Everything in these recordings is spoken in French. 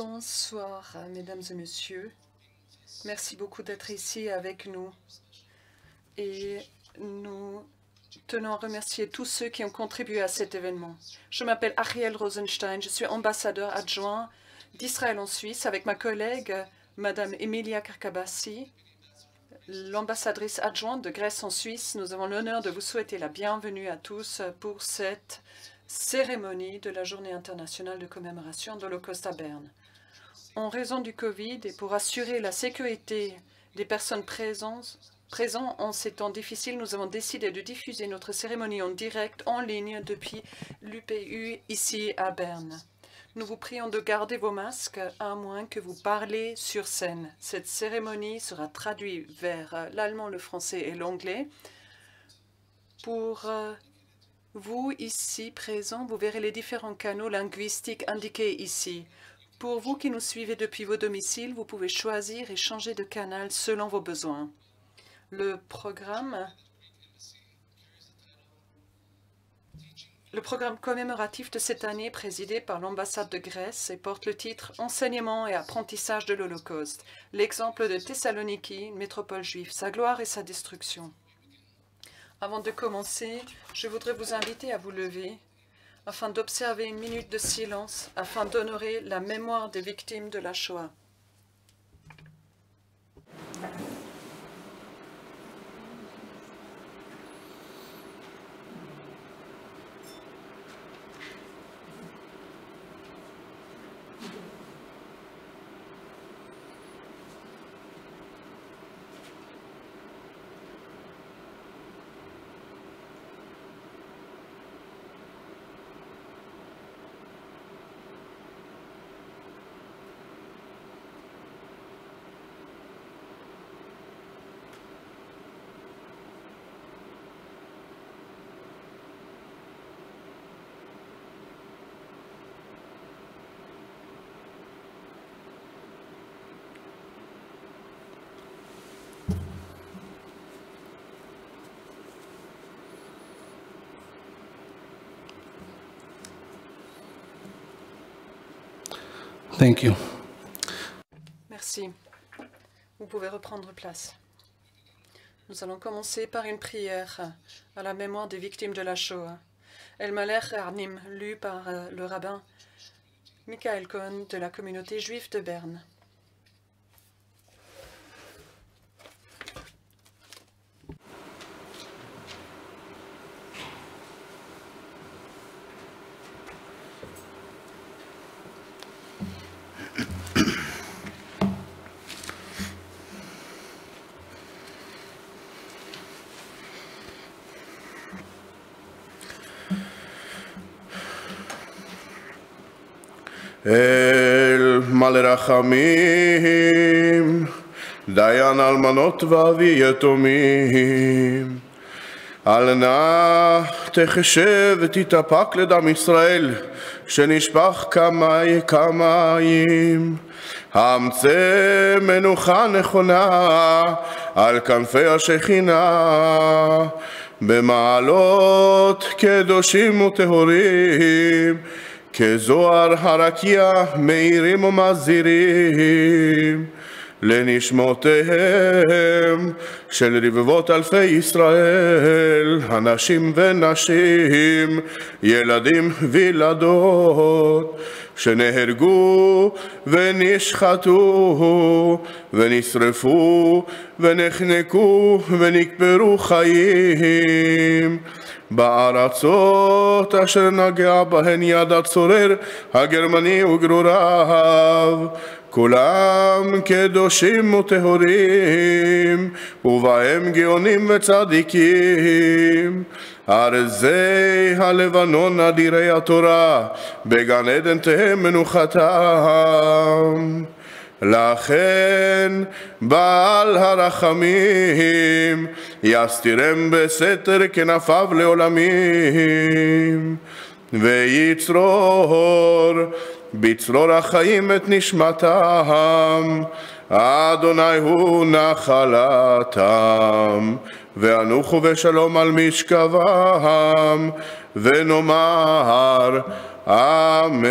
Bonsoir, mesdames et messieurs. Merci beaucoup d'être ici avec nous. Et nous tenons à remercier tous ceux qui ont contribué à cet événement. Je m'appelle Ariel Rosenstein, je suis ambassadeur adjoint d'Israël en Suisse avec ma collègue, Madame Emilia Karkabassi, l'ambassadrice adjointe de Grèce en Suisse. Nous avons l'honneur de vous souhaiter la bienvenue à tous pour cette cérémonie de la Journée internationale de commémoration de l'Holocauste à Berne. En raison du Covid et pour assurer la sécurité des personnes présentes en ces temps difficiles, nous avons décidé de diffuser notre cérémonie en direct en ligne depuis l'UPU ici à Berne. Nous vous prions de garder vos masques à moins que vous parlez sur scène. Cette cérémonie sera traduite vers l'allemand, le français et l'anglais. Pour vous ici présents, vous verrez les différents canaux linguistiques indiqués ici. Pour vous qui nous suivez depuis vos domiciles, vous pouvez choisir et changer de canal selon vos besoins. Le programme commémoratif de cette année est présidé par l'ambassade de Grèce et porte le titre « Enseignement et apprentissage de l'Holocauste, l'exemple de Thessaloniki, métropole juive, sa gloire et sa destruction ». Avant de commencer, je voudrais vous inviter à vous lever afin d'observer une minute de silence afin d'honorer la mémoire des victimes de la Shoah. Thank you. Merci. Vous pouvez reprendre place. Nous allons commencer par une prière à la mémoire des victimes de la Shoah. El Malech Arnim, lu par le rabbin Michael Cohen de la communauté juive de Berne. אל מלא רחמים, דיין אלמנות ואבי יתומים, אל נא תחשב ותתאפק לדם ישראל, שנשפך כמים. האמצא מנוחה נכונה על כנפי השכינה, במעלות קדושים וטהורים, כזוהר הרקיע מאירים ומזהירים, לנשמותיהם של רבבות אלפי ישראל, אנשים ונשים, ילדים וילדות, שנהרגו ונשחטו ונשרפו ונחנקו ונקברו חיים בארצות אשר נגע בהן יד הצורר הגרמני וגרוריו, כולם קדושים וטהורים, ובהם גאונים וצדיקים. ארזי הלבנון אדירי התורה, בגן עדן תהא מנוחתם. לכן בעל הרחמים יסתירם בסתר כנפיו לעולמים, ויצרור בצרור החיים את נשמתם, אדוני הוא נחלתם, ואנוחו בשלום על משכבם, ונאמר אמן.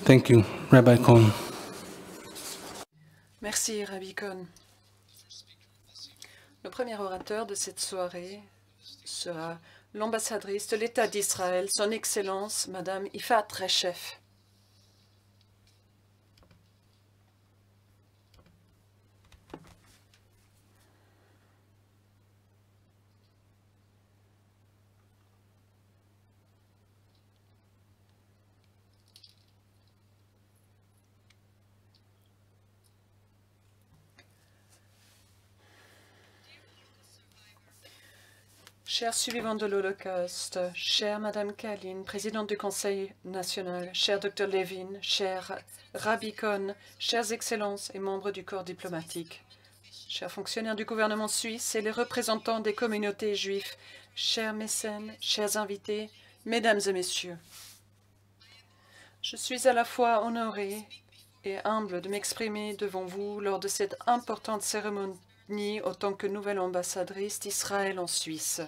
Thank you, Rabbi Cohn. Merci, Rabbi Cohn. Le premier orateur de cette soirée sera l'ambassadrice de l'État d'Israël, Son Excellence, Madame Yifat Reshef. Chers survivants de l'Holocauste, chère Madame Kalin, présidente du Conseil national, cher Dr Levin, cher Rabbi Cohn, chères excellences et membres du corps diplomatique, chers fonctionnaires du gouvernement suisse et les représentants des communautés juives, chers mécènes, chers invités, mesdames et messieurs. Je suis à la fois honoré et humble de m'exprimer devant vous lors de cette importante cérémonie en tant que nouvelle ambassadrice d'Israël en Suisse.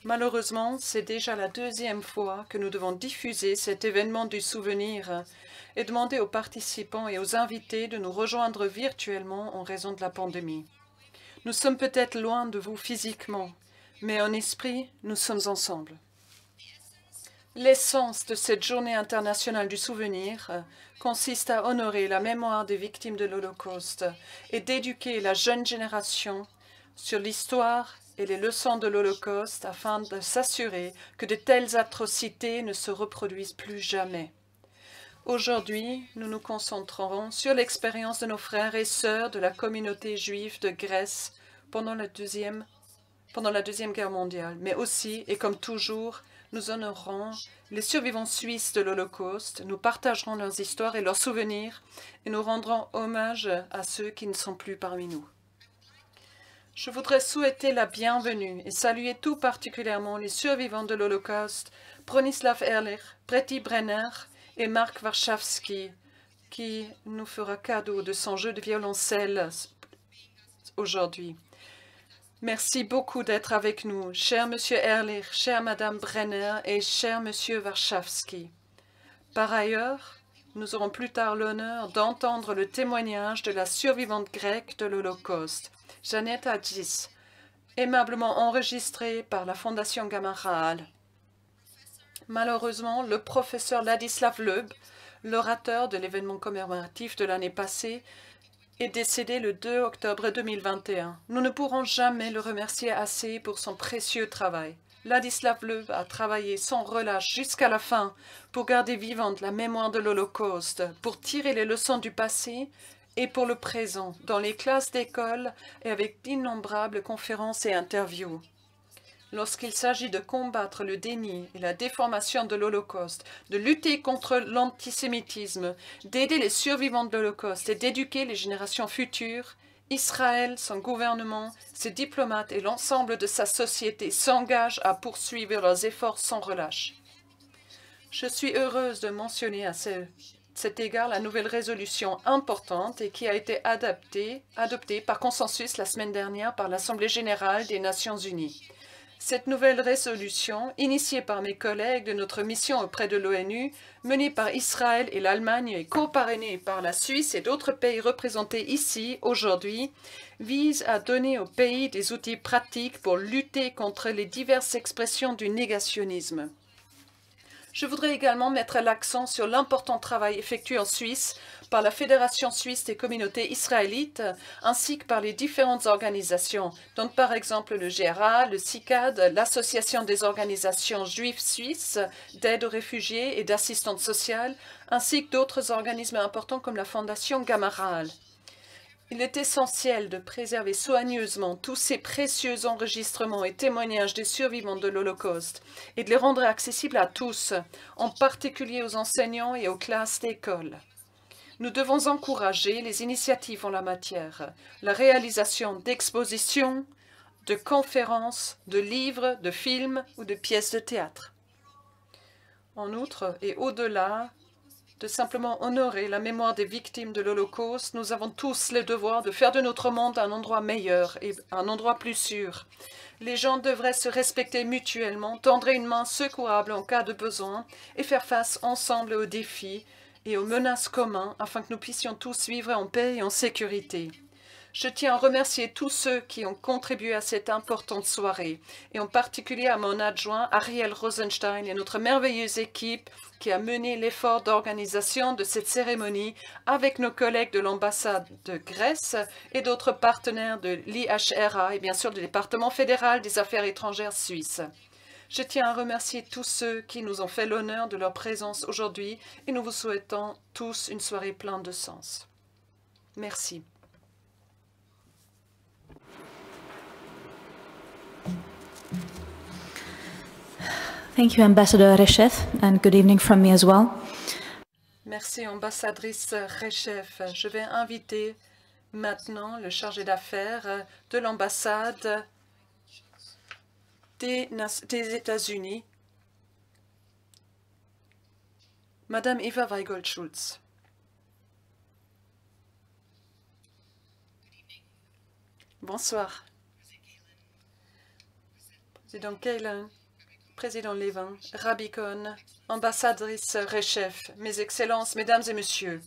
Malheureusement, c'est déjà la deuxième fois que nous devons diffuser cet événement du souvenir et demander aux participants et aux invités de nous rejoindre virtuellement en raison de la pandémie. Nous sommes peut-être loin de vous physiquement, mais en esprit, nous sommes ensemble. L'essence de cette journée internationale du souvenir consiste à honorer la mémoire des victimes de l'Holocauste et d'éduquer la jeune génération sur l'histoire et les leçons de l'Holocauste afin de s'assurer que de telles atrocités ne se reproduisent plus jamais. Aujourd'hui, nous nous concentrerons sur l'expérience de nos frères et sœurs de la communauté juive de Grèce pendant la Deuxième Guerre mondiale, mais aussi, et comme toujours, nous honorerons les survivants suisses de l'Holocauste, nous partagerons leurs histoires et leurs souvenirs et nous rendrons hommage à ceux qui ne sont plus parmi nous. Je voudrais souhaiter la bienvenue et saluer tout particulièrement les survivants de l'Holocauste, Bronislaw Ehrlich, Breti Brenner et Mark Warszawski, qui nous fera cadeau de son jeu de violoncelle aujourd'hui. Merci beaucoup d'être avec nous, cher Monsieur Ehrlich, chère Madame Brenner et cher Monsieur Warszawski. Par ailleurs, nous aurons plus tard l'honneur d'entendre le témoignage de la survivante grecque de l'Holocauste, Jeannette Hadjis, aimablement enregistrée par la Fondation Gamma Rahal. Malheureusement, le professeur Ladislav Loeb, l'orateur de l'événement commémoratif de l'année passée, est décédé le 2 octobre 2021. Nous ne pourrons jamais le remercier assez pour son précieux travail. Ladislav Loeb a travaillé sans relâche jusqu'à la fin pour garder vivante la mémoire de l'Holocauste, pour tirer les leçons du passé et pour le présent, dans les classes d'école et avec d'innombrables conférences et interviews. Lorsqu'il s'agit de combattre le déni et la déformation de l'Holocauste, de lutter contre l'antisémitisme, d'aider les survivants de l'Holocauste et d'éduquer les générations futures, Israël, son gouvernement, ses diplomates et l'ensemble de sa société s'engagent à poursuivre leurs efforts sans relâche. Je suis heureuse de mentionner à cet égard la nouvelle résolution importante et qui a été adoptée par consensus la semaine dernière par l'Assemblée générale des Nations unies. Cette nouvelle résolution, initiée par mes collègues de notre mission auprès de l'ONU, menée par Israël et l'Allemagne et co-parrainée par la Suisse et d'autres pays représentés ici aujourd'hui, vise à donner aux pays des outils pratiques pour lutter contre les diverses expressions du négationnisme. Je voudrais également mettre l'accent sur l'important travail effectué en Suisse par la Fédération suisse des communautés israélites ainsi que par les différentes organisations, dont par exemple le GRA, le CICAD, l'Association des organisations juives suisses d'aide aux réfugiés et d'assistance sociale, ainsi que d'autres organismes importants comme la Fondation Gamma Rahal. Il est essentiel de préserver soigneusement tous ces précieux enregistrements et témoignages des survivants de l'Holocauste et de les rendre accessibles à tous, en particulier aux enseignants et aux classes d'école. Nous devons encourager les initiatives en la matière, la réalisation d'expositions, de conférences, de livres, de films ou de pièces de théâtre. En outre, et au-delà de simplement honorer la mémoire des victimes de l'Holocauste, nous avons tous le devoir de faire de notre monde un endroit meilleur et un endroit plus sûr. Les gens devraient se respecter mutuellement, tendre une main secourable en cas de besoin et faire face ensemble aux défis et aux menaces communes afin que nous puissions tous vivre en paix et en sécurité. Je tiens à remercier tous ceux qui ont contribué à cette importante soirée, et en particulier à mon adjoint Ariel Rosenstein et notre merveilleuse équipe qui a mené l'effort d'organisation de cette cérémonie avec nos collègues de l'ambassade de Grèce et d'autres partenaires de l'IHRA et bien sûr du département fédéral des affaires étrangères suisse. Je tiens à remercier tous ceux qui nous ont fait l'honneur de leur présence aujourd'hui et nous vous souhaitons tous une soirée pleine de sens. Merci. Thank you, Ambassador Reshev, and good evening from me as well. Merci, ambassadrice Reshev. Je vais inviter maintenant le chargé d'affaires de l'ambassade des États-Unis, Madame Eva Weigold-Schulz. Bonsoir. Président Kaylan, Président Levin, Rabbi Cohn, ambassadrice Reshev, Mes Excellences, Mesdames et Messieurs,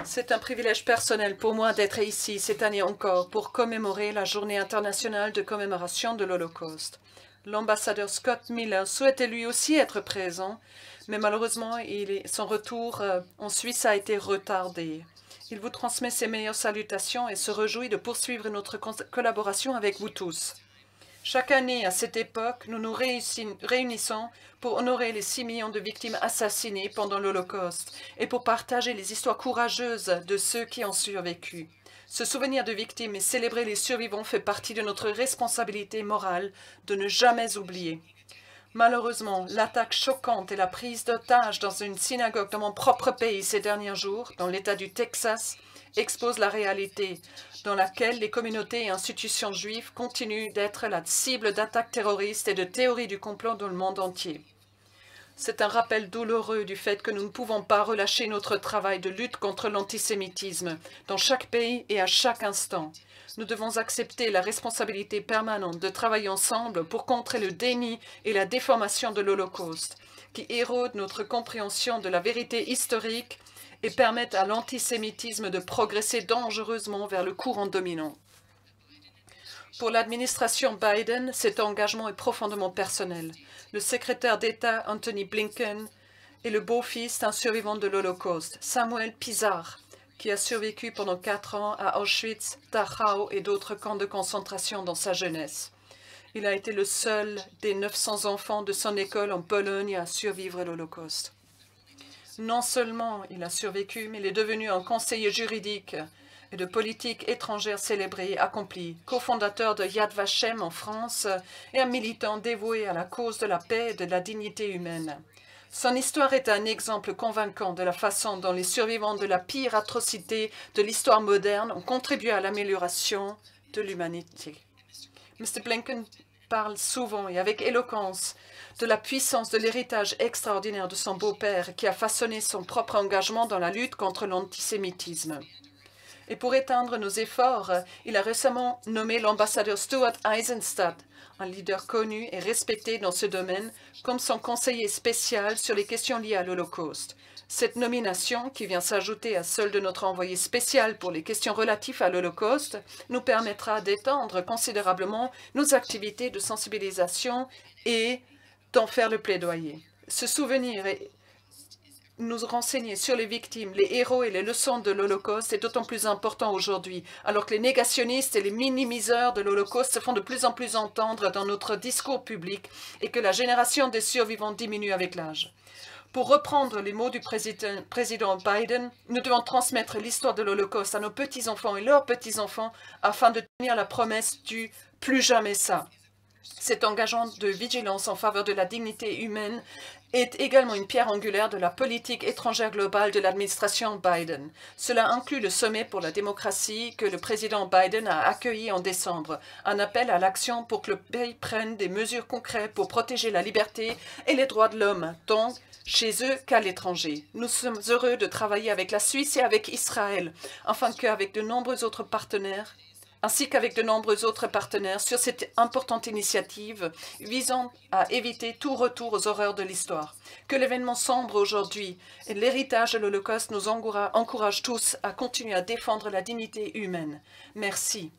c'est un privilège personnel pour moi d'être ici cette année encore pour commémorer la Journée internationale de commémoration de l'Holocauste. L'ambassadeur Scott Miller souhaitait lui aussi être présent, mais malheureusement, son retour en Suisse a été retardé. Il vous transmet ses meilleures salutations et se réjouit de poursuivre notre collaboration avec vous tous. Chaque année, à cette époque, nous nous réunissons pour honorer les 6 millions de victimes assassinées pendant l'Holocauste et pour partager les histoires courageuses de ceux qui ont survécu. Ce souvenir de victimes et célébrer les survivants fait partie de notre responsabilité morale de ne jamais oublier. Malheureusement, l'attaque choquante et la prise d'otages dans une synagogue dans mon propre pays ces derniers jours, dans l'État du Texas, expose la réalité dans laquelle les communautés et institutions juives continuent d'être la cible d'attaques terroristes et de théories du complot dans le monde entier. C'est un rappel douloureux du fait que nous ne pouvons pas relâcher notre travail de lutte contre l'antisémitisme dans chaque pays et à chaque instant. Nous devons accepter la responsabilité permanente de travailler ensemble pour contrer le déni et la déformation de l'Holocauste, qui érodent notre compréhension de la vérité historique et permettent à l'antisémitisme de progresser dangereusement vers le courant dominant. Pour l'administration Biden, cet engagement est profondément personnel. Le secrétaire d'État Anthony Blinken est le beau-fils d'un survivant de l'Holocauste, Samuel Pizar, qui a survécu pendant 4 ans à Auschwitz, Dachau et d'autres camps de concentration dans sa jeunesse. Il a été le seul des 900 enfants de son école en Pologne à survivre l'Holocauste. Non seulement il a survécu, mais il est devenu un conseiller juridique et de politique étrangère célébré et accompli, cofondateur de Yad Vashem en France et un militant dévoué à la cause de la paix et de la dignité humaine. Son histoire est un exemple convaincant de la façon dont les survivants de la pire atrocité de l'histoire moderne ont contribué à l'amélioration de l'humanité. Mr. Blinken parle souvent et avec éloquence de la puissance de l'héritage extraordinaire de son beau-père qui a façonné son propre engagement dans la lutte contre l'antisémitisme. Et pour étendre nos efforts, il a récemment nommé l'ambassadeur Stuart Eisenstadt, un leader connu et respecté dans ce domaine, comme son conseiller spécial sur les questions liées à l'Holocauste. Cette nomination, qui vient s'ajouter à celle de notre envoyé spécial pour les questions relatives à l'Holocauste, nous permettra d'étendre considérablement nos activités de sensibilisation et d'en faire le plaidoyer. Ce souvenir et nous renseigner sur les victimes, les héros et les leçons de l'Holocauste est d'autant plus important aujourd'hui, alors que les négationnistes et les minimiseurs de l'Holocauste se font de plus en plus entendre dans notre discours public et que la génération des survivants diminue avec l'âge. Pour reprendre les mots du président Biden, nous devons transmettre l'histoire de l'Holocauste à nos petits-enfants et leurs petits-enfants afin de tenir la promesse du « plus jamais ça ». Cet engagement de vigilance en faveur de la dignité humaine est également une pierre angulaire de la politique étrangère globale de l'administration Biden. Cela inclut le sommet pour la démocratie que le président Biden a accueilli en décembre, un appel à l'action pour que le pays prenne des mesures concrètes pour protéger la liberté et les droits de l'homme, tant chez eux qu'à l'étranger. Nous sommes heureux de travailler avec la Suisse et avec Israël, afin qu'avec de nombreux autres partenaires, ainsi qu'avec de nombreux autres partenaires, sur cette importante initiative visant à éviter tout retour aux horreurs de l'histoire. Que l'événement sombre aujourd'hui et l'héritage de l'Holocauste nous encouragent tous à continuer à défendre la dignité humaine. Merci.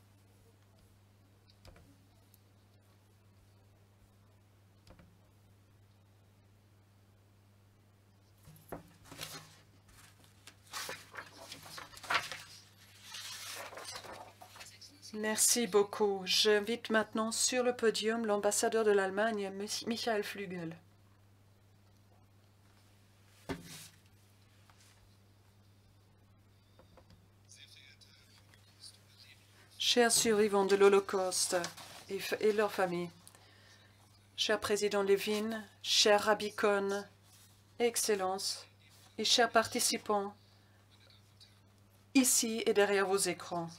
Merci beaucoup. J'invite maintenant sur le podium l'ambassadeur de l'Allemagne, Michael Flügel. Chers survivants de l'Holocauste et leurs familles, cher président Levin, cher Rabbi Cohn, Excellences et chers participants, ici et derrière vos écrans.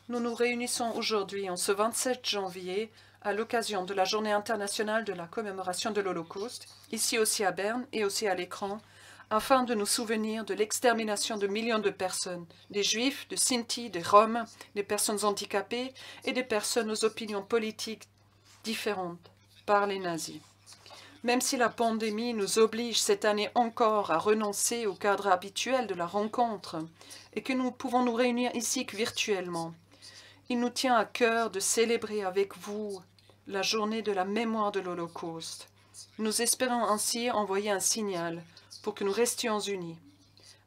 Nous nous réunissons aujourd'hui, en ce 27 janvier, à l'occasion de la Journée internationale de la commémoration de l'Holocauste, ici aussi à Berne et aussi à l'écran, afin de nous souvenir de l'extermination de millions de personnes, des Juifs, des Sinti, des Roms, des personnes handicapées et des personnes aux opinions politiques différentes par les nazis. Même si la pandémie nous oblige cette année encore à renoncer au cadre habituel de la rencontre et que nous pouvons nous réunir ici que virtuellement, il nous tient à cœur de célébrer avec vous la journée de la mémoire de l'Holocauste. Nous espérons ainsi envoyer un signal pour que nous restions unis.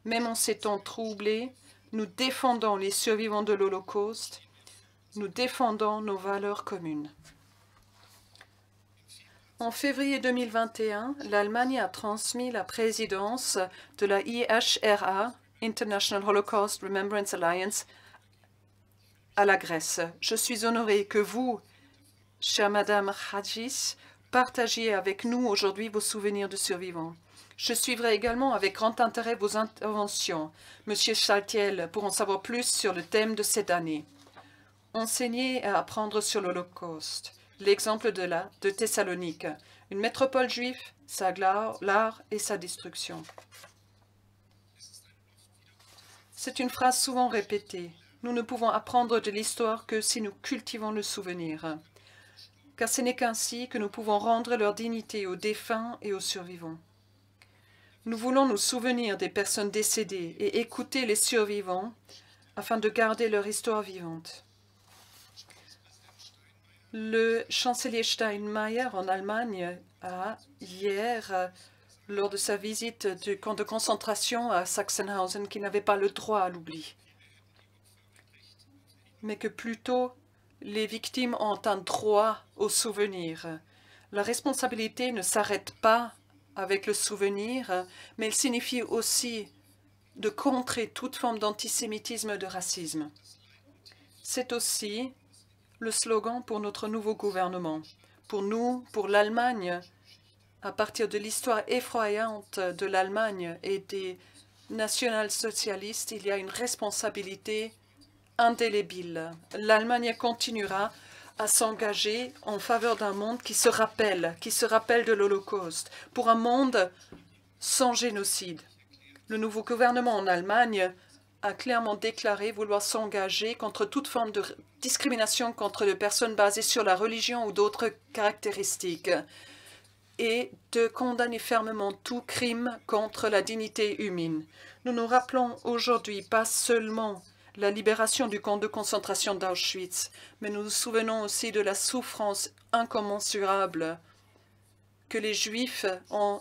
Même en ces temps troublés, nous défendons les survivants de l'Holocauste, nous défendons nos valeurs communes. En février 2021, l'Allemagne a transmis la présidence de la IHRA, International Holocaust Remembrance Alliance, à la Grèce. Je suis honorée que vous, chère Madame Hadjis, partagiez avec nous aujourd'hui vos souvenirs de survivants. Je suivrai également avec grand intérêt vos interventions, Monsieur Chaltiel, pour en savoir plus sur le thème de cette année. Enseigner et apprendre sur l'Holocauste. L'exemple de Thessalonique, une métropole juive, sa gloire, l'art et sa destruction. C'est une phrase souvent répétée. Nous ne pouvons apprendre de l'histoire que si nous cultivons le souvenir, car ce n'est qu'ainsi que nous pouvons rendre leur dignité aux défunts et aux survivants. Nous voulons nous souvenir des personnes décédées et écouter les survivants afin de garder leur histoire vivante. Le chancelier Steinmeier en Allemagne a, hier, lors de sa visite du camp de concentration à Sachsenhausen, qu'il n'avait pas le droit à l'oubli, mais que plutôt les victimes ont un droit au souvenir. La responsabilité ne s'arrête pas avec le souvenir, mais elle signifie aussi de contrer toute forme d'antisémitisme et de racisme. C'est aussi le slogan pour notre nouveau gouvernement. Pour nous, pour l'Allemagne, à partir de l'histoire effroyante de l'Allemagne et des national-socialistes, il y a une responsabilité indélébile. L'Allemagne continuera à s'engager en faveur d'un monde qui se rappelle de l'Holocauste, pour un monde sans génocide. Le nouveau gouvernement en Allemagne a clairement déclaré vouloir s'engager contre toute forme de discrimination contre les personnes basées sur la religion ou d'autres caractéristiques et de condamner fermement tout crime contre la dignité humaine. Nous nous rappelons aujourd'hui pas seulement la libération du camp de concentration d'Auschwitz, mais nous nous souvenons aussi de la souffrance incommensurable que les Juifs ont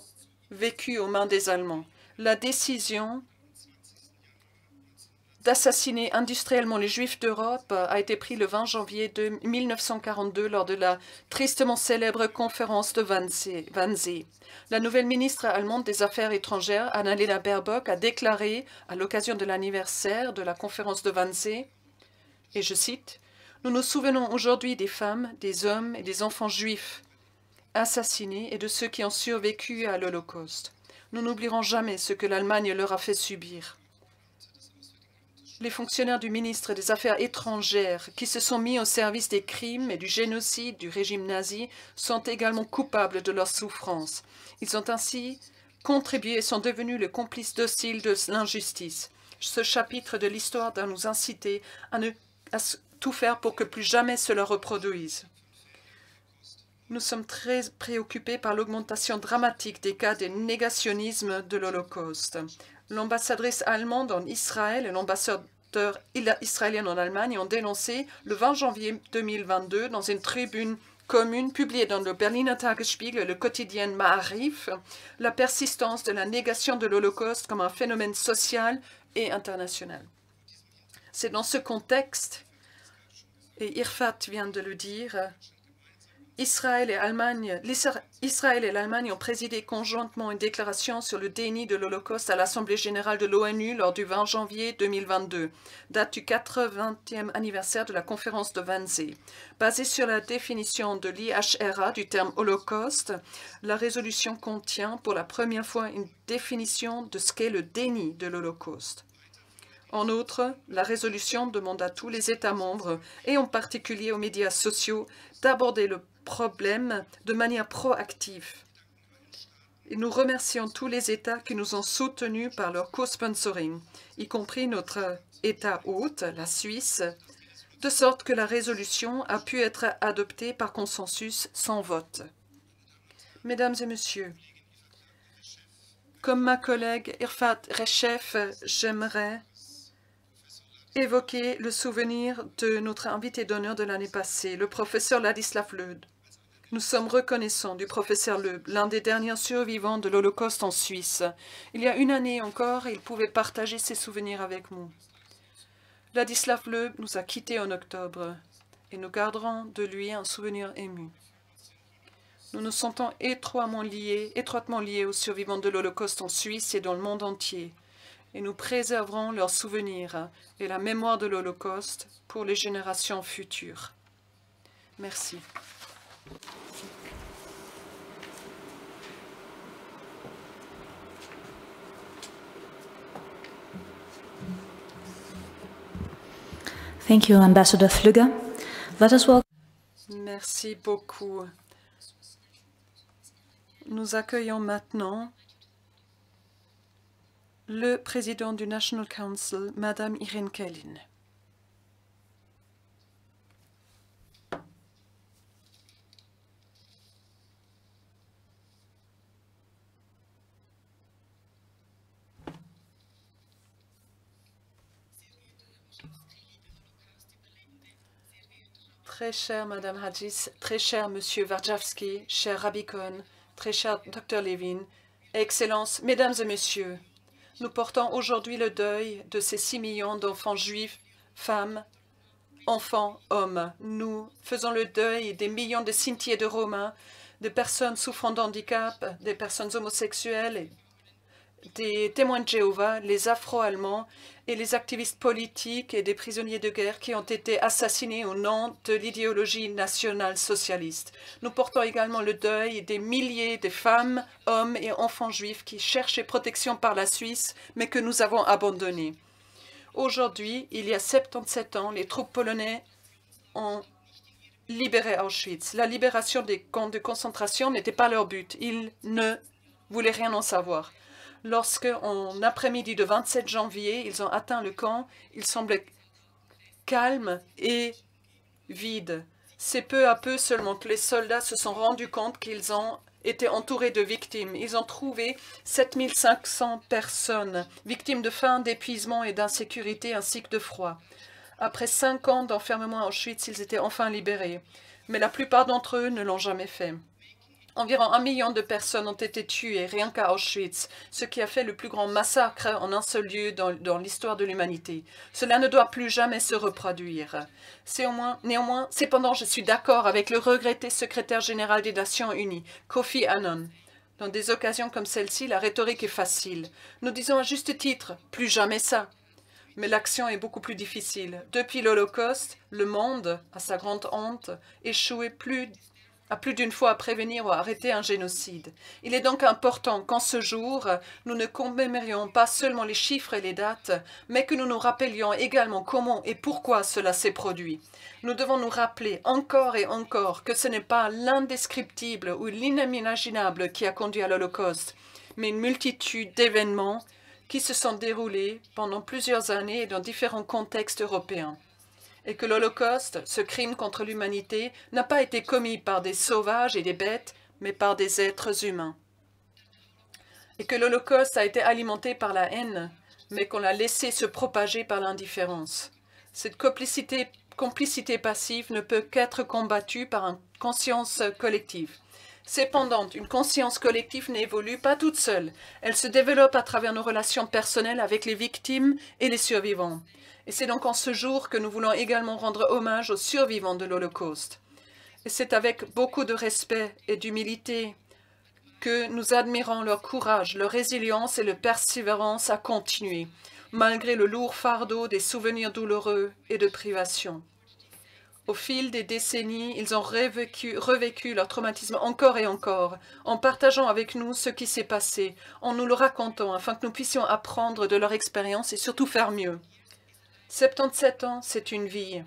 vécue aux mains des Allemands. La décision d'assassiner industriellement les Juifs d'Europe a été prise le 20 janvier 1942 lors de la tristement célèbre conférence de Wannsee. La nouvelle ministre allemande des Affaires étrangères, Annalena Baerbock, a déclaré à l'occasion de l'anniversaire de la conférence de Wannsee, et je cite, « Nous nous souvenons aujourd'hui des femmes, des hommes et des enfants juifs assassinés et de ceux qui ont survécu à l'Holocauste. Nous n'oublierons jamais ce que l'Allemagne leur a fait subir. » Les fonctionnaires du ministre des Affaires étrangères qui se sont mis au service des crimes et du génocide du régime nazi sont également coupables de leur souffrance. Ils ont ainsi contribué et sont devenus les complices dociles de l'injustice. Ce chapitre de l'histoire doit nous inciter à tout faire pour que plus jamais cela reproduise. Nous sommes très préoccupés par l'augmentation dramatique des cas de négationnisme de l'Holocauste. L'ambassadrice allemande en Israël et l'ambassadeur israélien en Allemagne ont dénoncé le 20 janvier 2022 dans une tribune commune publiée dans le Berliner Tagesspiegel et le quotidien Maarif la persistance de la négation de l'Holocauste comme un phénomène social et international. C'est dans ce contexte, et Irfat vient de le dire, Israël et l'Allemagne ont présidé conjointement une déclaration sur le déni de l'Holocauste à l'Assemblée générale de l'ONU lors du 20 janvier 2022, date du 80e anniversaire de la conférence de Wannsee. Basée sur la définition de l'IHRA du terme Holocauste, la résolution contient pour la première fois une définition de ce qu'est le déni de l'Holocauste. En outre, la résolution demande à tous les États membres, et en particulier aux médias sociaux, d'aborder le problème de manière proactive. Et nous remercions tous les États qui nous ont soutenus par leur co-sponsoring, y compris notre État hôte, la Suisse, de sorte que la résolution a pu être adoptée par consensus sans vote. Mesdames et messieurs, comme ma collègue Irfat Reshef, j'aimerais évoquer le souvenir de notre invité d'honneur de l'année passée, le professeur Ladislav Löb. Nous sommes reconnaissants du professeur Löb, l'un des derniers survivants de l'Holocauste en Suisse. Il y a une année encore, il pouvait partager ses souvenirs avec nous. Ladislav Löb nous a quittés en octobre et nous garderons de lui un souvenir ému. Nous nous sentons étroitement liés aux survivants de l'Holocauste en Suisse et dans le monde entier. Et nous préserverons leurs souvenirs et la mémoire de l'Holocauste pour les générations futures. Merci. Thank you, Ambassador Flügger. Let us welcome. Merci beaucoup. Nous accueillons maintenant le président du National Council, Madame Irene Kellin. Très chère Madame Hadjis, très cher Monsieur Warszawski, cher Rabbi Cohen, très cher Dr Levin, Excellences, Mesdames et Messieurs, nous portons aujourd'hui le deuil de ces 6 millions d'enfants juifs, femmes, enfants, hommes. Nous faisons le deuil des millions de Sinti et de Romains, des personnes souffrant d'handicap, des personnes homosexuelles, des témoins de Jéhovah, les Afro-Allemands et les activistes politiques et des prisonniers de guerre qui ont été assassinés au nom de l'idéologie nationale-socialiste. Nous portons également le deuil des milliers de femmes, hommes et enfants juifs qui cherchaient protection par la Suisse, mais que nous avons abandonnés. Aujourd'hui, il y a 77 ans, les troupes polonaises ont libéré Auschwitz. La libération des camps de concentration n'était pas leur but. Ils ne voulaient rien en savoir. Lorsque, en après-midi de 27 janvier, ils ont atteint le camp, il semblait calme et vide. C'est peu à peu seulement que les soldats se sont rendus compte qu'ils ont été entourés de victimes. Ils ont trouvé 7500 personnes, victimes de faim, d'épuisement et d'insécurité ainsi que de froid. Après 5 ans d'enfermement à Auschwitz, ils étaient enfin libérés. Mais la plupart d'entre eux ne l'ont jamais fait. Environ 1 million de personnes ont été tuées rien qu'à Auschwitz, ce qui a fait le plus grand massacre en un seul lieu dans l'histoire de l'humanité. Cela ne doit plus jamais se reproduire. Néanmoins, cependant, je suis d'accord avec le regretté secrétaire général des Nations Unies, Kofi Annan. Dans des occasions comme celle-ci, la rhétorique est facile. Nous disons à juste titre « plus jamais ça ». Mais l'action est beaucoup plus difficile. Depuis l'Holocauste, le monde, à sa grande honte, échoué plus d'une fois à prévenir ou à arrêter un génocide. Il est donc important qu'en ce jour, nous ne commémorions pas seulement les chiffres et les dates, mais que nous nous rappelions également comment et pourquoi cela s'est produit. Nous devons nous rappeler encore et encore que ce n'est pas l'indescriptible ou l'inimaginable qui a conduit à l'Holocauste, mais une multitude d'événements qui se sont déroulés pendant plusieurs années dans différents contextes européens. et que l'Holocauste, ce crime contre l'humanité, n'a pas été commis par des sauvages et des bêtes, mais par des êtres humains. Et que l'Holocauste a été alimenté par la haine, mais qu'on l'a laissé se propager par l'indifférence. Cette complicité passive ne peut qu'être combattue par une conscience collective. Cependant, une conscience collective n'évolue pas toute seule. Elle se développe à travers nos relations personnelles avec les victimes et les survivants. Et c'est donc en ce jour que nous voulons également rendre hommage aux survivants de l'Holocauste. Et c'est avec beaucoup de respect et d'humilité que nous admirons leur courage, leur résilience et leur persévérance à continuer, malgré le lourd fardeau des souvenirs douloureux et de privation. Au fil des décennies, ils ont revécu leur traumatisme encore et encore, en partageant avec nous ce qui s'est passé, en nous le racontant afin que nous puissions apprendre de leur expérience et surtout faire mieux. 77 ans, c'est une vie.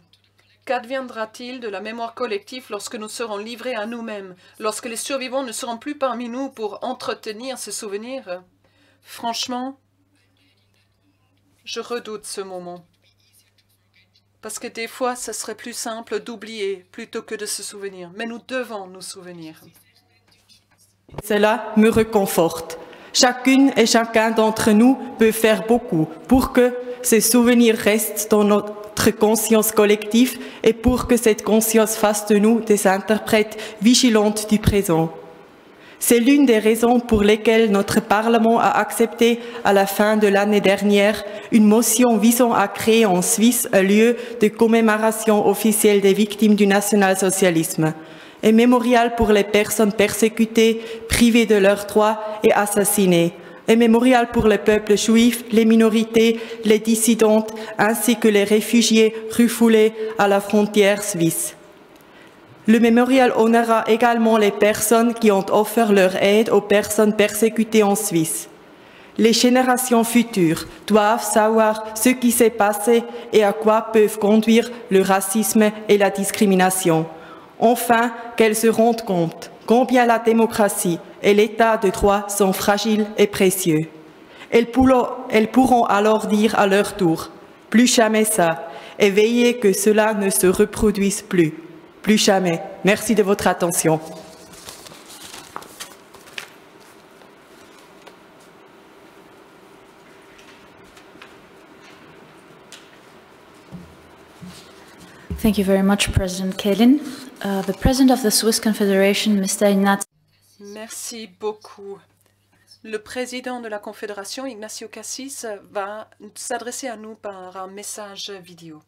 Qu'adviendra-t-il de la mémoire collective lorsque nous serons livrés à nous-mêmes, lorsque les survivants ne seront plus parmi nous pour entretenir ces souvenirs? Franchement, je redoute ce moment. Parce que des fois, ce serait plus simple d'oublier plutôt que de se souvenir. Mais nous devons nous souvenir. Cela me réconforte. Chacune et chacun d'entre nous peut faire beaucoup pour que ces souvenirs restent dans notre conscience collective et pour que cette conscience fasse de nous des interprètes vigilantes du présent. C'est l'une des raisons pour lesquelles notre Parlement a accepté, à la fin de l'année dernière, une motion visant à créer en Suisse un lieu de commémoration officielle des victimes du national-socialisme, un mémorial pour les personnes persécutées, privées de leurs droits et assassinées, un mémorial pour les peuples juifs, les minorités, les dissidentes, ainsi que les réfugiés refoulés à la frontière suisse. Le mémorial honorera également les personnes qui ont offert leur aide aux personnes persécutées en Suisse. Les générations futures doivent savoir ce qui s'est passé et à quoi peuvent conduire le racisme et la discrimination. Enfin, qu'elles se rendent compte combien la démocratie et l'état de droit sont fragiles et précieux. Elles pourront alors dire à leur tour « plus jamais ça » et veiller que cela ne se reproduise plus. Plus jamais. Merci de votre attention. Thank you very much, President Kalin. The President of the Swiss Confederation, Mr. Ignaz. Merci beaucoup. Le président de la Confédération, Ignacio Cassis, va s'adresser à nous par un message vidéo.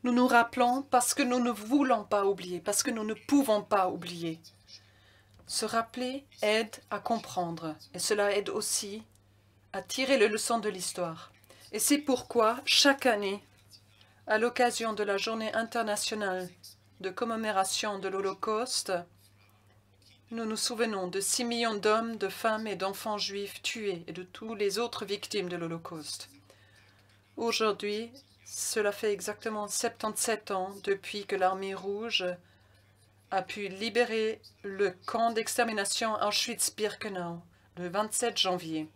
Nous nous rappelons parce que nous ne voulons pas oublier, parce que nous ne pouvons pas oublier. Se rappeler aide à comprendre et cela aide aussi à tirer les leçons de l'histoire. Et c'est pourquoi, chaque année, à l'occasion de la Journée internationale de commémoration de l'Holocauste, nous nous souvenons de 6 millions d'hommes, de femmes et d'enfants juifs tués et de tous les autres victimes de l'Holocauste. Aujourd'hui, cela fait exactement 77 ans depuis que l'Armée rouge a pu libérer le camp d'extermination Auschwitz-Birkenau le 27 janvier.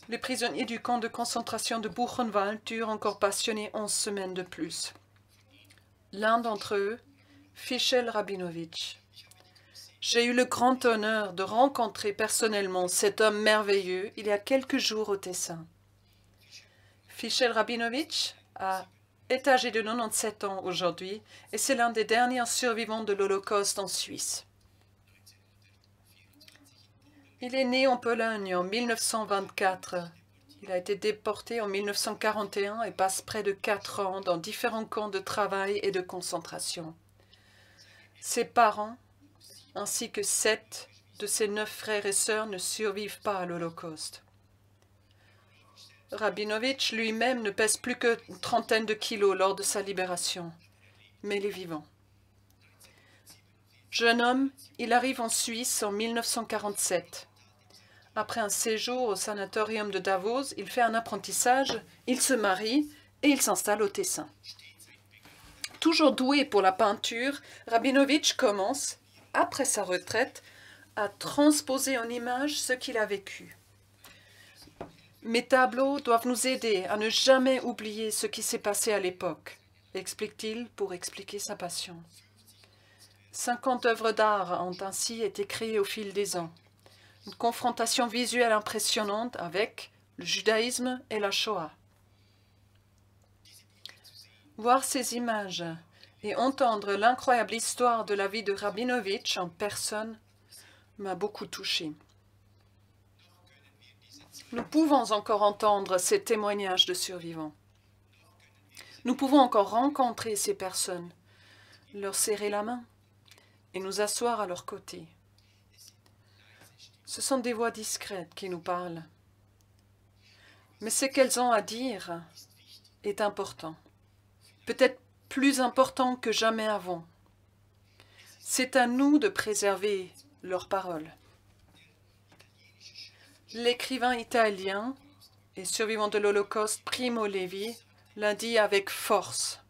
Les prisonniers du camp de concentration de Buchenwald durent encore passionner 11 semaines de plus. L'un d'entre eux, Fischel Rabinovich. J'ai eu le grand honneur de rencontrer personnellement cet homme merveilleux il y a quelques jours au Tessin. Fischel Rabinovich est âgé de 97 ans aujourd'hui et c'est l'un des derniers survivants de l'Holocauste en Suisse. Il est né en Pologne en 1924. Il a été déporté en 1941 et passe près de 4 ans dans différents camps de travail et de concentration. Ses parents, ainsi que 7 de ses 9 frères et sœurs, ne survivent pas à l'Holocauste. Rabinovich lui-même ne pèse plus qu'une trentaine de kilos lors de sa libération, mais il est vivant. Jeune homme, il arrive en Suisse en 1947. Après un séjour au sanatorium de Davos, il fait un apprentissage, il se marie et il s'installe au Tessin. Toujours doué pour la peinture, Rabinovitch commence, après sa retraite, à transposer en images ce qu'il a vécu. Mes tableaux doivent nous aider à ne jamais oublier ce qui s'est passé à l'époque, explique-t-il pour expliquer sa passion. 50 œuvres d'art ont ainsi été créées au fil des ans. Une confrontation visuelle impressionnante avec le judaïsme et la Shoah. Voir ces images et entendre l'incroyable histoire de la vie de Rabinovitch en personne m'a beaucoup touchée. Nous pouvons encore entendre ces témoignages de survivants. Nous pouvons encore rencontrer ces personnes, leur serrer la main et nous asseoir à leur côté. Ce sont des voix discrètes qui nous parlent. Mais ce qu'elles ont à dire est important. Peut-être plus important que jamais avant. C'est à nous de préserver leurs paroles. L'écrivain italien et survivant de l'Holocauste Primo Levi l'a dit avec force.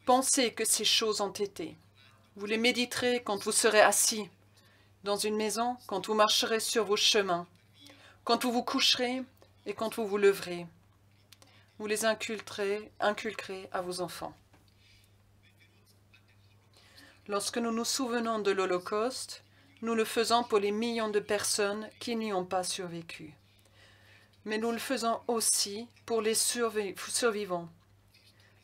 Pensez que ces choses ont été. Vous les méditerez quand vous serez assis dans une maison, quand vous marcherez sur vos chemins, quand vous vous coucherez et quand vous vous leverez. Vous les inculquerez à vos enfants. Lorsque nous nous souvenons de l'Holocauste, nous le faisons pour les millions de personnes qui n'y ont pas survécu. Mais nous le faisons aussi pour les survivants.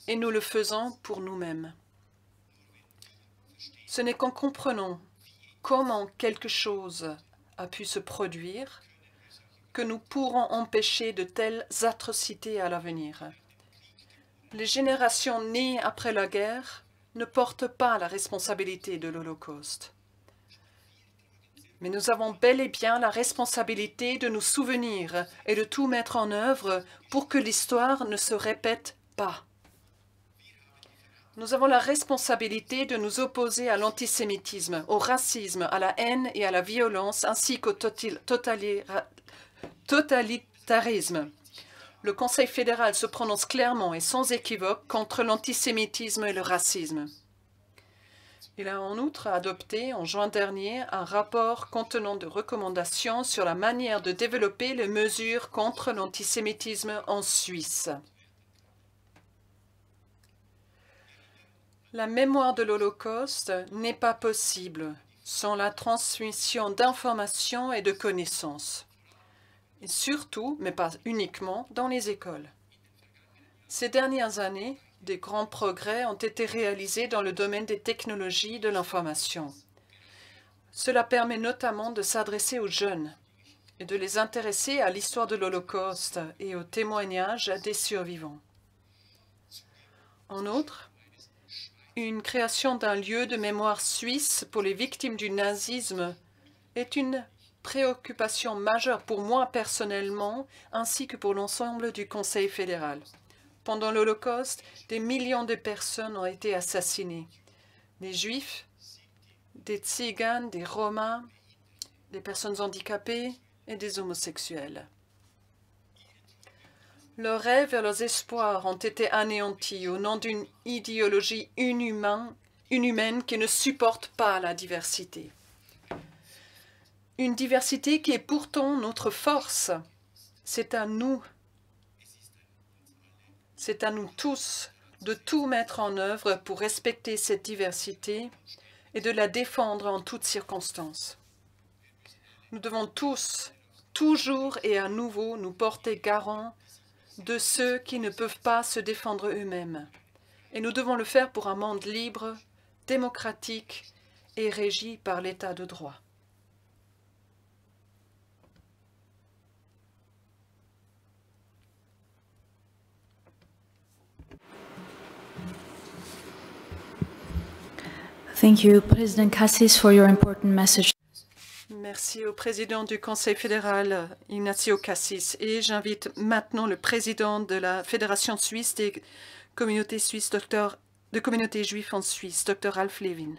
Et nous le faisons pour nous-mêmes. Ce n'est qu'en comprenant comment quelque chose a pu se produire que nous pourrons empêcher de telles atrocités à l'avenir. Les générations nées après la guerre ne portent pas la responsabilité de l'Holocauste. Mais nous avons bel et bien la responsabilité de nous souvenir et de tout mettre en œuvre pour que l'histoire ne se répète pas. Nous avons la responsabilité de nous opposer à l'antisémitisme, au racisme, à la haine et à la violence, ainsi qu'au totalitarisme. Le Conseil fédéral se prononce clairement et sans équivoque contre l'antisémitisme et le racisme. Il a en outre adopté en juin dernier un rapport contenant des recommandations sur la manière de développer les mesures contre l'antisémitisme en Suisse. La mémoire de l'Holocauste n'est pas possible sans la transmission d'informations et de connaissances. Et surtout, mais pas uniquement, dans les écoles. Ces dernières années, des grands progrès ont été réalisés dans le domaine des technologies de l'information. Cela permet notamment de s'adresser aux jeunes et de les intéresser à l'histoire de l'Holocauste et aux témoignages des survivants. En outre, une création d'un lieu de mémoire suisse pour les victimes du nazisme est une préoccupation majeure pour moi personnellement, ainsi que pour l'ensemble du Conseil fédéral. Pendant l'Holocauste, des millions de personnes ont été assassinées. Des Juifs, des Tziganes, des Romains, des personnes handicapées et des homosexuels. Leurs rêves et leurs espoirs ont été anéantis au nom d'une idéologie inhumaine qui ne supporte pas la diversité. Une diversité qui est pourtant notre force. C'est à nous tous de tout mettre en œuvre pour respecter cette diversité et de la défendre en toutes circonstances. Nous devons tous, toujours et à nouveau, nous porter garant de ceux qui ne peuvent pas se défendre eux-mêmes. Et nous devons le faire pour un monde libre, démocratique et régi par l'État de droit. Thank you, President Cassis, for your important message. Merci au président du Conseil fédéral, Ignacio Cassis. Et j'invite maintenant le président de la Fédération suisse des communautés suisses, de communautés juives en Suisse, Dr. Ralph Levin.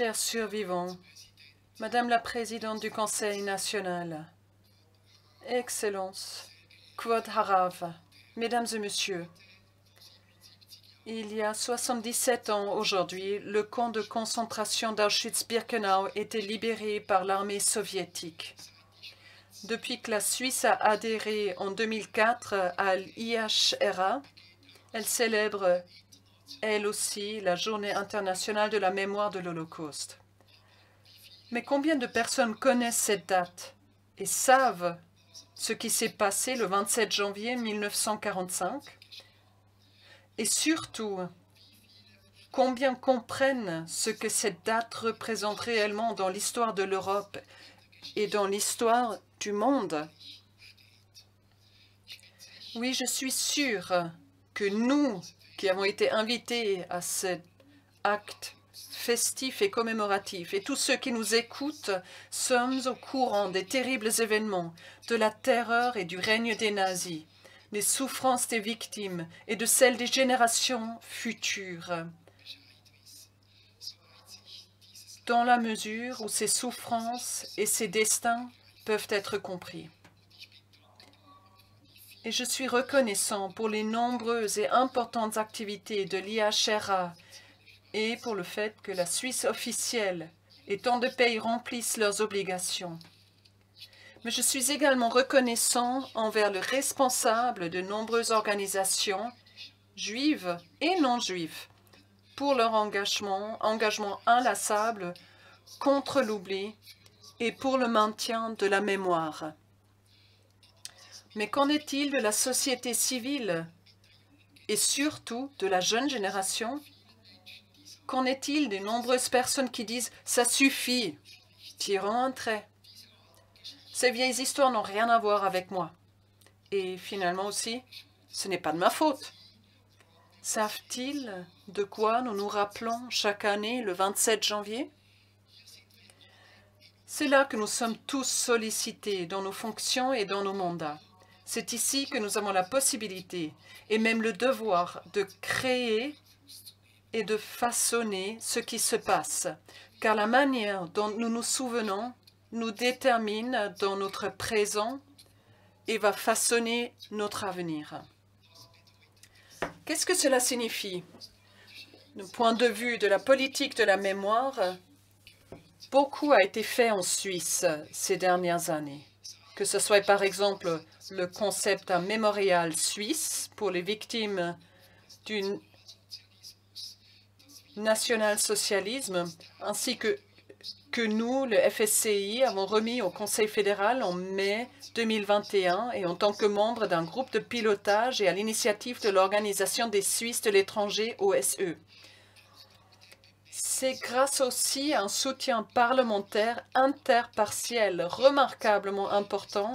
chers survivants, Madame la Présidente du Conseil national, Excellences, Kvod Harav, Mesdames et Messieurs, il y a 77 ans aujourd'hui, le camp de concentration d'Auschwitz-Birkenau était libéré par l'armée soviétique. Depuis que la Suisse a adhéré en 2004 à l'IHRA, elle célèbre, elle aussi, la Journée internationale de la mémoire de l'Holocauste. Mais combien de personnes connaissent cette date et savent ce qui s'est passé le 27 janvier 1945? Et surtout, combien comprennent ce que cette date représente réellement dans l'histoire de l'Europe et dans l'histoire du monde? Oui, je suis sûre que nous, qui avons été invités à cet acte festif et commémoratif, et tous ceux qui nous écoutent, sommes au courant des terribles événements, de la terreur et du règne des nazis, des souffrances des victimes et de celles des générations futures, dans la mesure où ces souffrances et ces destins peuvent être compris. Et je suis reconnaissant pour les nombreuses et importantes activités de l'IHRA et pour le fait que la Suisse officielle et tant de pays remplissent leurs obligations. Mais je suis également reconnaissant envers le responsable de nombreuses organisations, juives et non juives, pour leur engagement inlassable contre l'oubli et pour le maintien de la mémoire. Mais qu'en est-il de la société civile et surtout de la jeune génération? Qu'en est-il des nombreuses personnes qui disent « ça suffit, tirons un trait ». Ces vieilles histoires n'ont rien à voir avec moi. Et finalement aussi, ce n'est pas de ma faute. Savent-ils de quoi nous nous rappelons chaque année le 27 janvier? C'est là que nous sommes tous sollicités dans nos fonctions et dans nos mandats. C'est ici que nous avons la possibilité et même le devoir de créer et de façonner ce qui se passe, car la manière dont nous nous souvenons nous détermine dans notre présent et va façonner notre avenir. Qu'est-ce que cela signifie? Du point de vue de la politique de la mémoire, beaucoup a été fait en Suisse ces dernières années. Que ce soit par exemple le concept d'un mémorial suisse pour les victimes du national-socialisme, ainsi que nous, le FSCI, avons remis au Conseil fédéral en mai 2021 et en tant que membre d'un groupe de pilotage et à l'initiative de l'Organisation des Suisses de l'étranger, OSE. C'est grâce aussi à un soutien parlementaire interpartiel remarquablement important.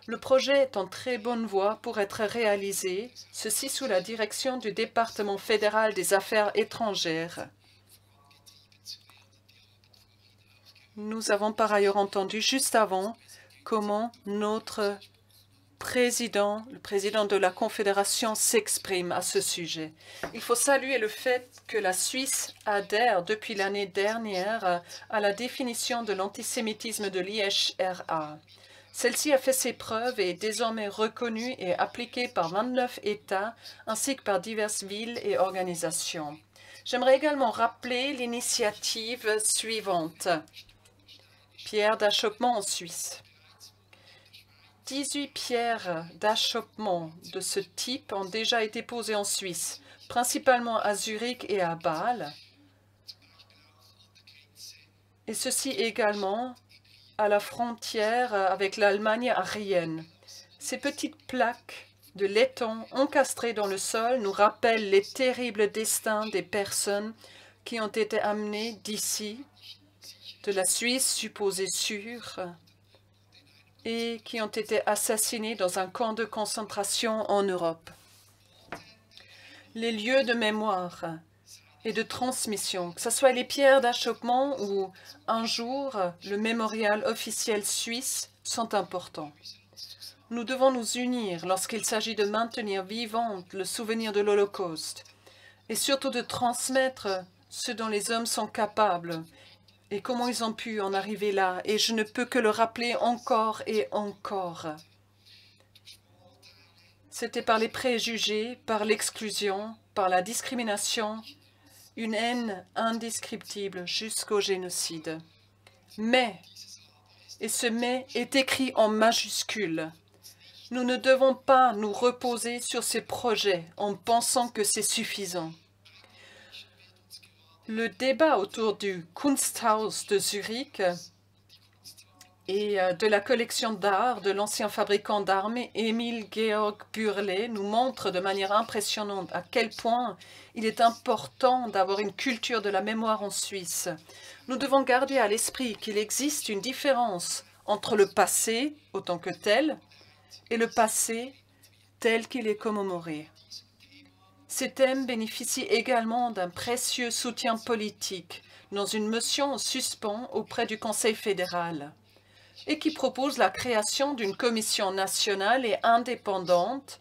Le projet est en très bonne voie pour être réalisé, ceci sous la direction du département fédéral des affaires étrangères. Nous avons par ailleurs entendu juste avant comment notre président, le président de la Confédération, s'exprime à ce sujet. Il faut saluer le fait que la Suisse adhère depuis l'année dernière à la définition de l'antisémitisme de l'IHRA. Celle-ci a fait ses preuves et est désormais reconnue et appliquée par 29 États ainsi que par diverses villes et organisations. J'aimerais également rappeler l'initiative suivante. Pierre d'achoppement en Suisse. 18 pierres d'achoppement de ce type ont déjà été posées en Suisse, principalement à Zurich et à Bâle, et ceci également à la frontière avec l'Allemagne à Riehen. Ces petites plaques de laiton encastrées dans le sol nous rappellent les terribles destins des personnes qui ont été amenées d'ici, de la Suisse supposée sûre, et qui ont été assassinés dans un camp de concentration en Europe. Les lieux de mémoire et de transmission, que ce soit les pierres d'achoppement ou un jour le mémorial officiel suisse, sont importants. Nous devons nous unir lorsqu'il s'agit de maintenir vivant le souvenir de l'Holocauste et surtout de transmettre ce dont les hommes sont capables et comment ils ont pu en arriver là. Et je ne peux que le rappeler encore et encore. C'était par les préjugés, par l'exclusion, par la discrimination, une haine indescriptible jusqu'au génocide. Mais, et ce mais est écrit en majuscule, nous ne devons pas nous reposer sur ces projets en pensant que c'est suffisant. Le débat autour du Kunsthaus de Zurich et de la collection d'art de l'ancien fabricant d'armes Emil Georg Bürle nous montre de manière impressionnante à quel point il est important d'avoir une culture de la mémoire en Suisse. Nous devons garder à l'esprit qu'il existe une différence entre le passé autant que tel et le passé tel qu'il est commémoré. Ces thèmes bénéficient également d'un précieux soutien politique dans une motion en suspens auprès du Conseil fédéral et qui propose la création d'une commission nationale et indépendante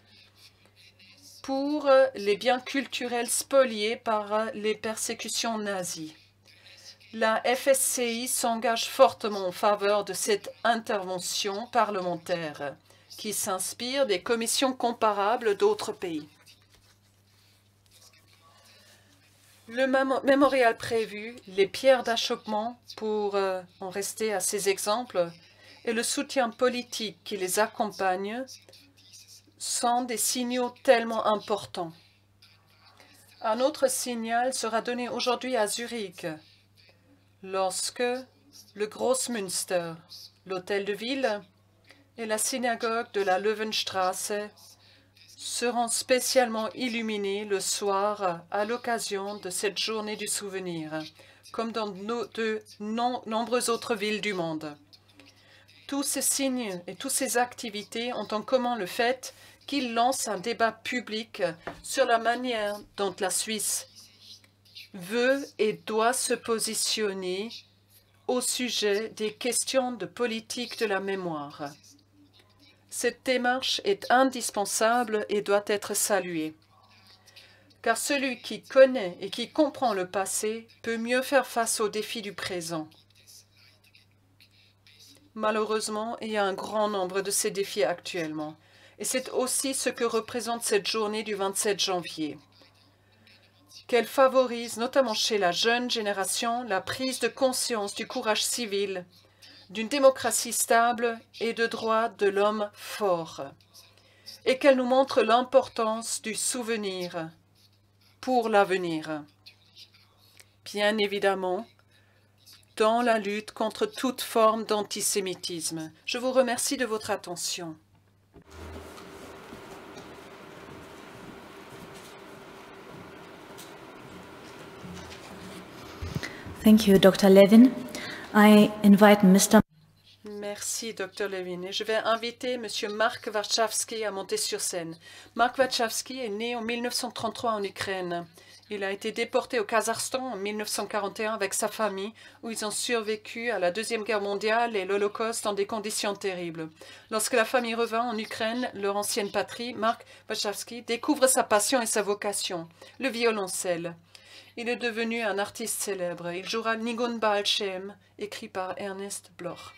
pour les biens culturels spoliés par les persécutions nazies. La FSCI s'engage fortement en faveur de cette intervention parlementaire qui s'inspire des commissions comparables d'autres pays. Le mémorial prévu, les pierres d'achoppement, pour en rester à ces exemples, et le soutien politique qui les accompagne sont des signaux tellement importants. Un autre signal sera donné aujourd'hui à Zurich, lorsque le Grossmünster, l'hôtel de ville et la synagogue de la Löwenstrasse seront spécialement illuminés le soir à l'occasion de cette journée du souvenir, comme dans de nombreuses autres villes du monde. Tous ces signes et toutes ces activités ont en commun le fait qu'ils lancent un débat public sur la manière dont la Suisse veut et doit se positionner au sujet des questions de politique de la mémoire. Cette démarche est indispensable et doit être saluée, car celui qui connaît et qui comprend le passé peut mieux faire face aux défis du présent. Malheureusement, il y a un grand nombre de ces défis actuellement, et c'est aussi ce que représente cette journée du 27 janvier. Qu'elle favorise, notamment chez la jeune génération, la prise de conscience du courage civil, d'une démocratie stable et de droits de l'homme fort, et qu'elle nous montre l'importance du souvenir pour l'avenir. Bien évidemment, dans la lutte contre toute forme d'antisémitisme. Je vous remercie de votre attention. Thank you, Dr. Levin. I invite Mr. Merci, Dr. Levin. Et je vais inviter M. Mark Warszawski à monter sur scène. Mark Warszawski est né en 1933 en Ukraine. Il a été déporté au Kazakhstan en 1941 avec sa famille, où ils ont survécu à la Deuxième Guerre mondiale et l'Holocauste dans des conditions terribles. Lorsque la famille revint en Ukraine, leur ancienne patrie, Mark Warszawski découvre sa passion et sa vocation, le violoncelle. Il est devenu un artiste célèbre. Il jouera Nigun Baal Shem, écrit par Ernest Bloch.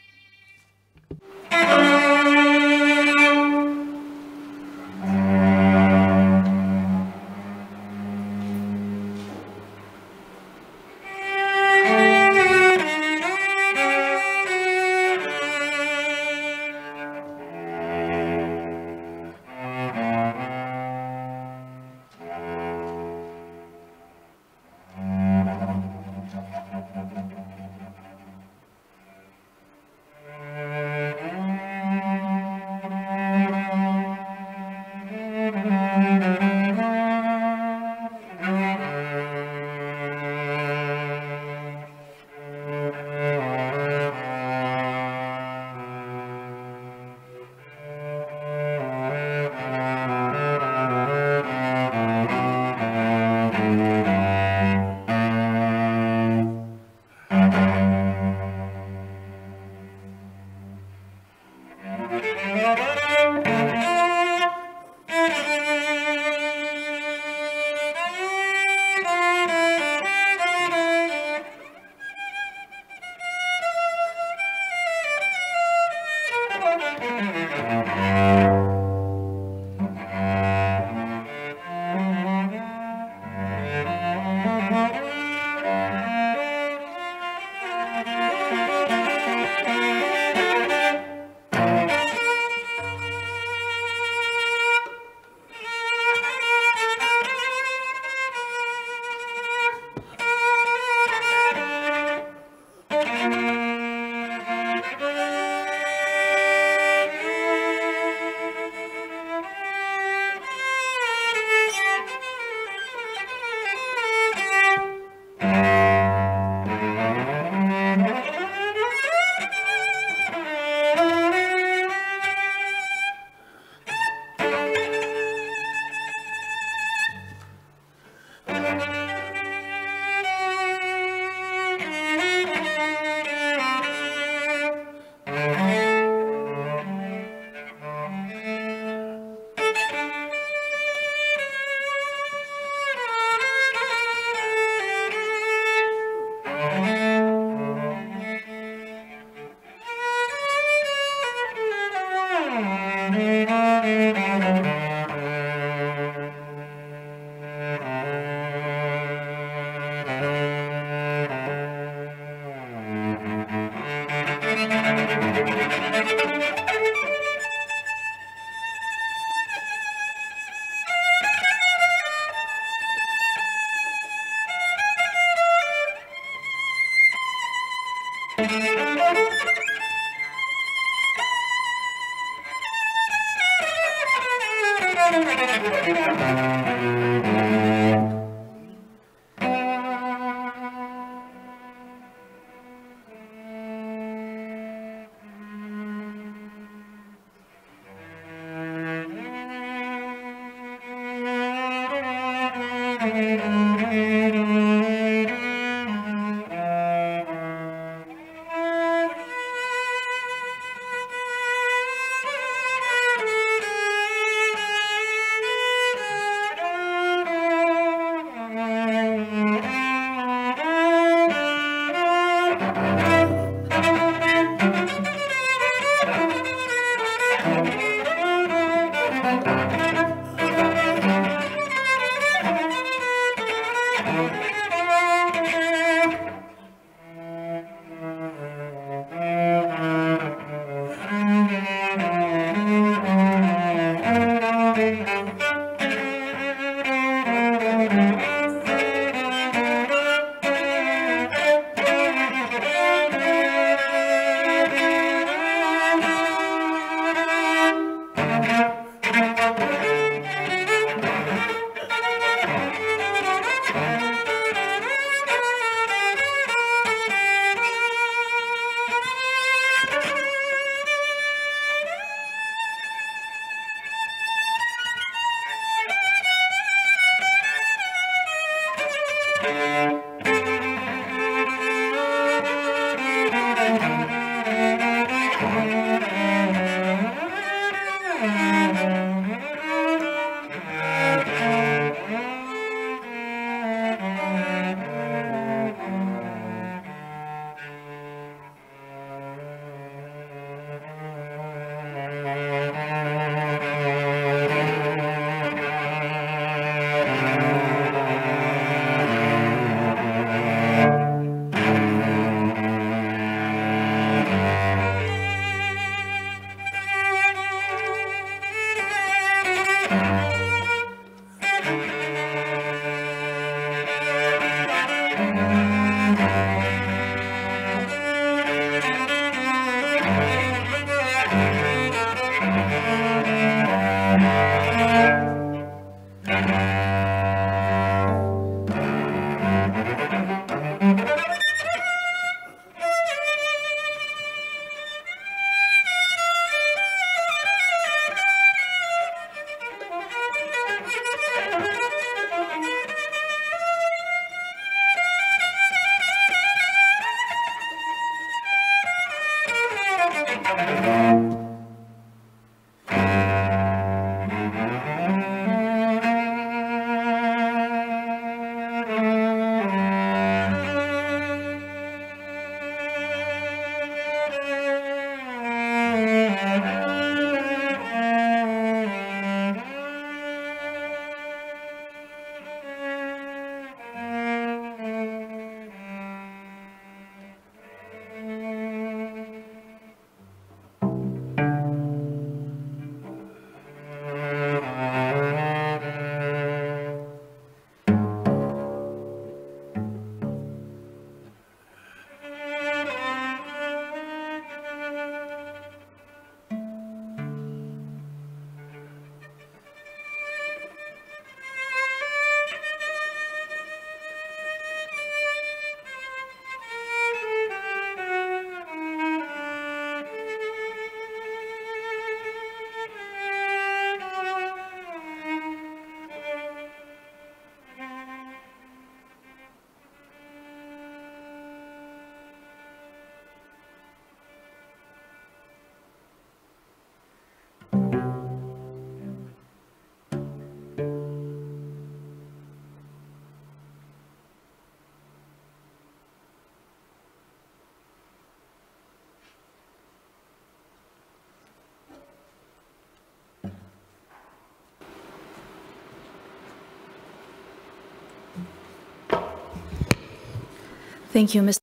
Thank you, Mr.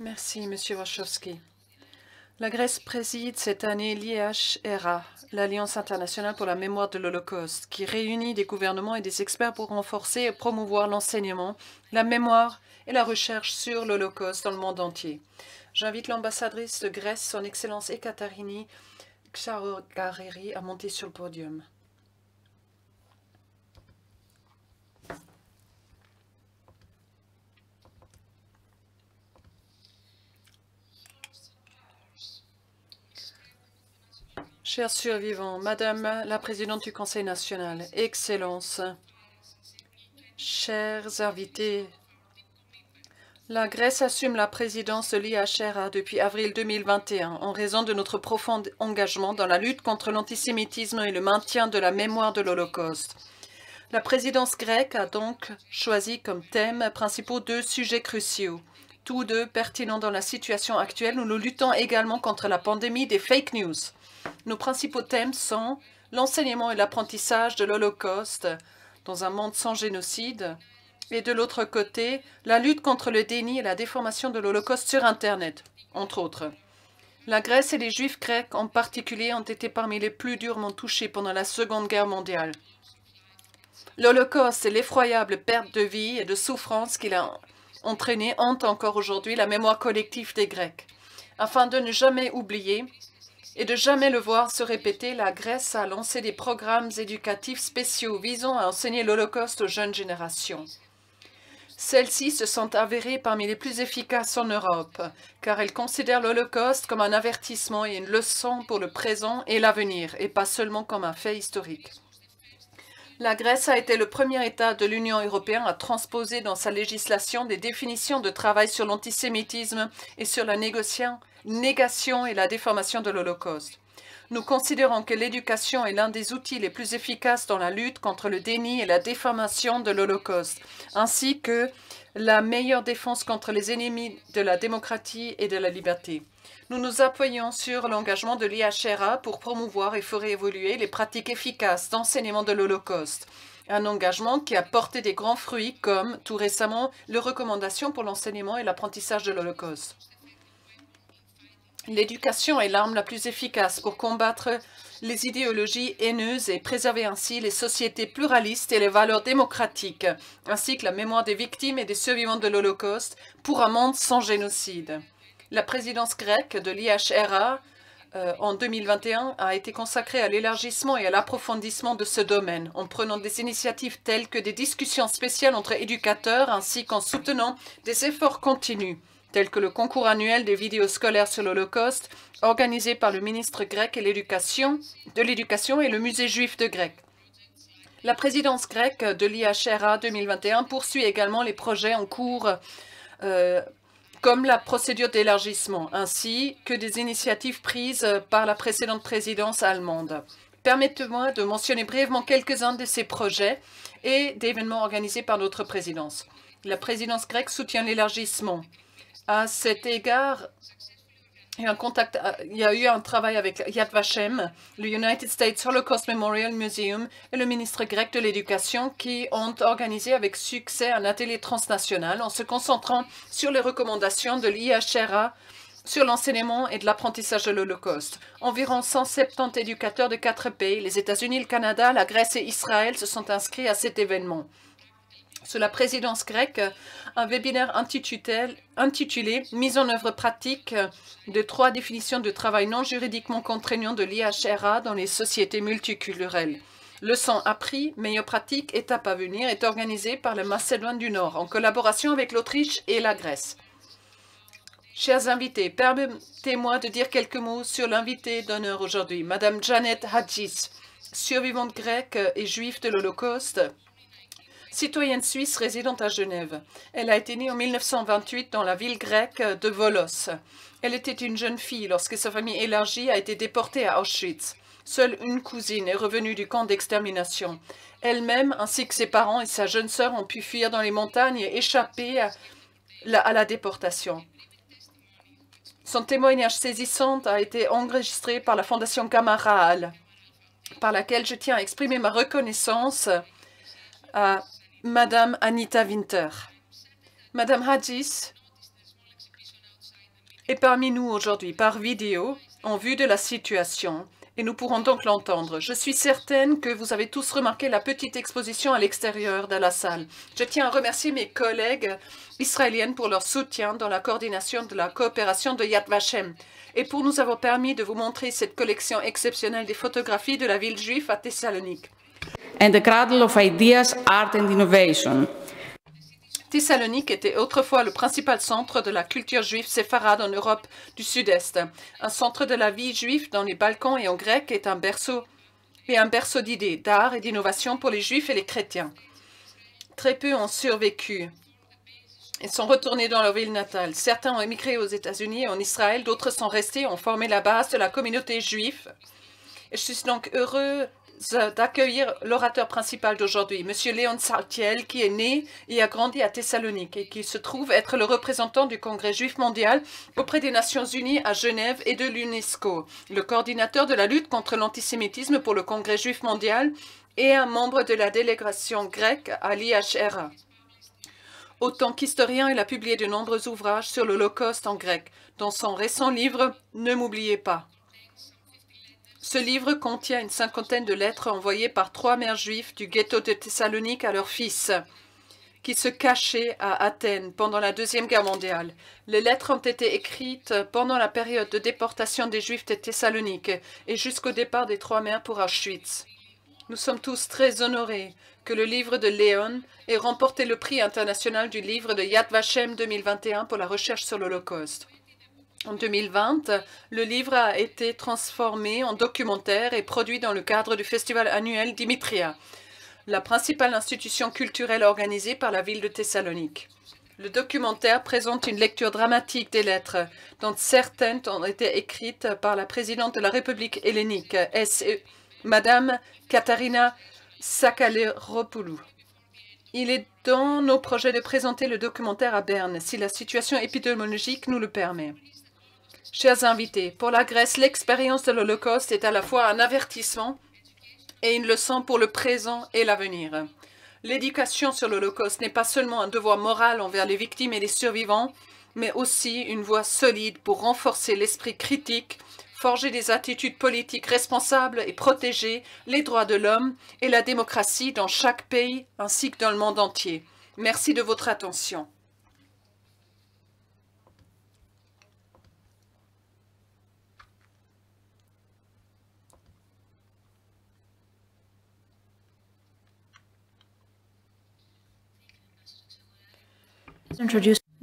Merci, Monsieur Wachowski. La Grèce préside cette année l'IHRA, l'Alliance internationale pour la mémoire de l'Holocauste, qui réunit des gouvernements et des experts pour renforcer et promouvoir l'enseignement, la mémoire et la recherche sur l'Holocauste dans le monde entier. J'invite l'ambassadrice de Grèce, son Excellence Ekaterini Xarogareri, à monter sur le podium. Chers survivants, Madame la Présidente du Conseil national, Excellences, chers invités, la Grèce assume la présidence de l'IHRA depuis avril 2021 en raison de notre profond engagement dans la lutte contre l'antisémitisme et le maintien de la mémoire de l'Holocauste. La présidence grecque a donc choisi comme thèmes principaux 2 sujets cruciaux, tous 2 pertinents dans la situation actuelle où nous luttons également contre la pandémie des fake news. Nos principaux thèmes sont l'enseignement et l'apprentissage de l'Holocauste dans un monde sans génocide et de l'autre côté, la lutte contre le déni et la déformation de l'Holocauste sur Internet, entre autres. La Grèce et les Juifs grecs en particulier ont été parmi les plus durement touchés pendant la Seconde Guerre mondiale. L'Holocauste et l'effroyable perte de vie et de souffrance qu'il a entraîné hantent encore aujourd'hui la mémoire collective des Grecs. Afin de ne jamais oublier et de jamais le voir se répéter, la Grèce a lancé des programmes éducatifs spéciaux visant à enseigner l'Holocauste aux jeunes générations. Celles-ci se sont avérées parmi les plus efficaces en Europe, car elles considèrent l'Holocauste comme un avertissement et une leçon pour le présent et l'avenir, et pas seulement comme un fait historique. La Grèce a été le premier État de l'Union européenne à transposer dans sa législation des définitions de travail sur l'antisémitisme et sur la négation et la déformation de l'Holocauste. Nous considérons que l'éducation est l'un des outils les plus efficaces dans la lutte contre le déni et la déformation de l'Holocauste, ainsi que la meilleure défense contre les ennemis de la démocratie et de la liberté. Nous nous appuyons sur l'engagement de l'IHRA pour promouvoir et faire évoluer les pratiques efficaces d'enseignement de l'Holocauste. Un engagement qui a porté des grands fruits comme, tout récemment, les recommandations pour l'enseignement et l'apprentissage de l'Holocauste. L'éducation est l'arme la plus efficace pour combattre les idéologies haineuses et préserver ainsi les sociétés pluralistes et les valeurs démocratiques, ainsi que la mémoire des victimes et des survivants de l'Holocauste pour un monde sans génocide. La présidence grecque de l'IHRA en 2021 a été consacrée à l'élargissement et à l'approfondissement de ce domaine, en prenant des initiatives telles que des discussions spéciales entre éducateurs ainsi qu'en soutenant des efforts continus, tels que le concours annuel des vidéos scolaires sur l'Holocauste, organisé par le ministre grec de l'Éducation et le Musée juif de Grèce. La présidence grecque de l'IHRA 2021 poursuit également les projets en cours comme la procédure d'élargissement, ainsi que des initiatives prises par la précédente présidence allemande. Permettez-moi de mentionner brièvement quelques-uns de ces projets et d'événements organisés par notre présidence. La présidence grecque soutient l'élargissement. À cet égard, il y a eu un travail avec Yad Vashem, le United States Holocaust Memorial Museum et le ministre grec de l'Éducation qui ont organisé avec succès un atelier transnational en se concentrant sur les recommandations de l'IHRA sur l'enseignement et de l'apprentissage de l'Holocauste. Environ 170 éducateurs de 4 pays, les États-Unis, le Canada, la Grèce et Israël, se sont inscrits à cet événement. Sous la présidence grecque, un webinaire intitulé « Mise en œuvre pratique de 3 définitions de travail non juridiquement contraignant de l'IHRA dans les sociétés multiculturelles. Leçons appris, meilleures pratiques, étapes à venir » est organisé par la Macédoine du Nord en collaboration avec l'Autriche et la Grèce. Chers invités, permettez-moi de dire quelques mots sur l'invité d'honneur aujourd'hui, Madame Janet Hadjis, survivante grecque et juive de l'Holocauste, citoyenne suisse résidente à Genève. Elle a été née en 1928 dans la ville grecque de Volos. Elle était une jeune fille lorsque sa famille élargie a été déportée à Auschwitz. Seule une cousine est revenue du camp d'extermination. Elle-même, ainsi que ses parents et sa jeune sœur, ont pu fuir dans les montagnes et échapper à la déportation. Son témoignage saisissant a été enregistré par la Fondation Gamma Rahal, par laquelle je tiens à exprimer ma reconnaissance à Madame Anita Winter. Madame Hadjis est parmi nous aujourd'hui par vidéo en vue de la situation et nous pourrons donc l'entendre. Je suis certaine que vous avez tous remarqué la petite exposition à l'extérieur de la salle. Je tiens à remercier mes collègues israéliennes pour leur soutien dans la coordination de la coopération de Yad Vashem et pour nous avoir permis de vous montrer cette collection exceptionnelle des photographies de la ville juive à Thessalonique. And the cradle of ideas, art and innovation. Thessalonique était autrefois le principal centre de la culture juive séfarade en Europe du Sud-Est. Un centre de la vie juive dans les Balkans et en grec est un berceau d'idées, d'art et d'innovation pour les juifs et les chrétiens. Très peu ont survécu et sont retournés dans leur ville natale. Certains ont émigré aux États-Unis et en Israël, d'autres sont restés et ont formé la base de la communauté juive. Et je suis donc heureux d'accueillir l'orateur principal d'aujourd'hui, M. Léon Saltiel, qui est né et a grandi à Thessalonique et qui se trouve être le représentant du Congrès juif mondial auprès des Nations unies à Genève et de l'UNESCO, le coordinateur de la lutte contre l'antisémitisme pour le Congrès juif mondial et un membre de la délégation grecque à l'IHRA. Autant qu'historien, il a publié de nombreux ouvrages sur l'Holocauste en grec, dont son récent livre « Ne m'oubliez pas ». Ce livre contient une cinquantaine de lettres envoyées par 3 mères juives du ghetto de Thessalonique à leurs fils, qui se cachaient à Athènes pendant la Deuxième Guerre mondiale. Les lettres ont été écrites pendant la période de déportation des Juifs de Thessalonique et jusqu'au départ des 3 mères pour Auschwitz. Nous sommes tous très honorés que le livre de Léon ait remporté le prix international du livre de Yad Vashem 2021 pour la recherche sur l'Holocauste. En 2020, le livre a été transformé en documentaire et produit dans le cadre du festival annuel Dimitria, la principale institution culturelle organisée par la ville de Thessalonique. Le documentaire présente une lecture dramatique des lettres, dont certaines ont été écrites par la présidente de la République hellénique, Madame Katarina Sakaleropoulou. Il est dans nos projets de présenter le documentaire à Berne, si la situation épidémiologique nous le permet. Chers invités, pour la Grèce, l'expérience de l'Holocauste est à la fois un avertissement et une leçon pour le présent et l'avenir. L'éducation sur l'Holocauste n'est pas seulement un devoir moral envers les victimes et les survivants, mais aussi une voie solide pour renforcer l'esprit critique, forger des attitudes politiques responsables et protéger les droits de l'homme et la démocratie dans chaque pays ainsi que dans le monde entier. Merci de votre attention.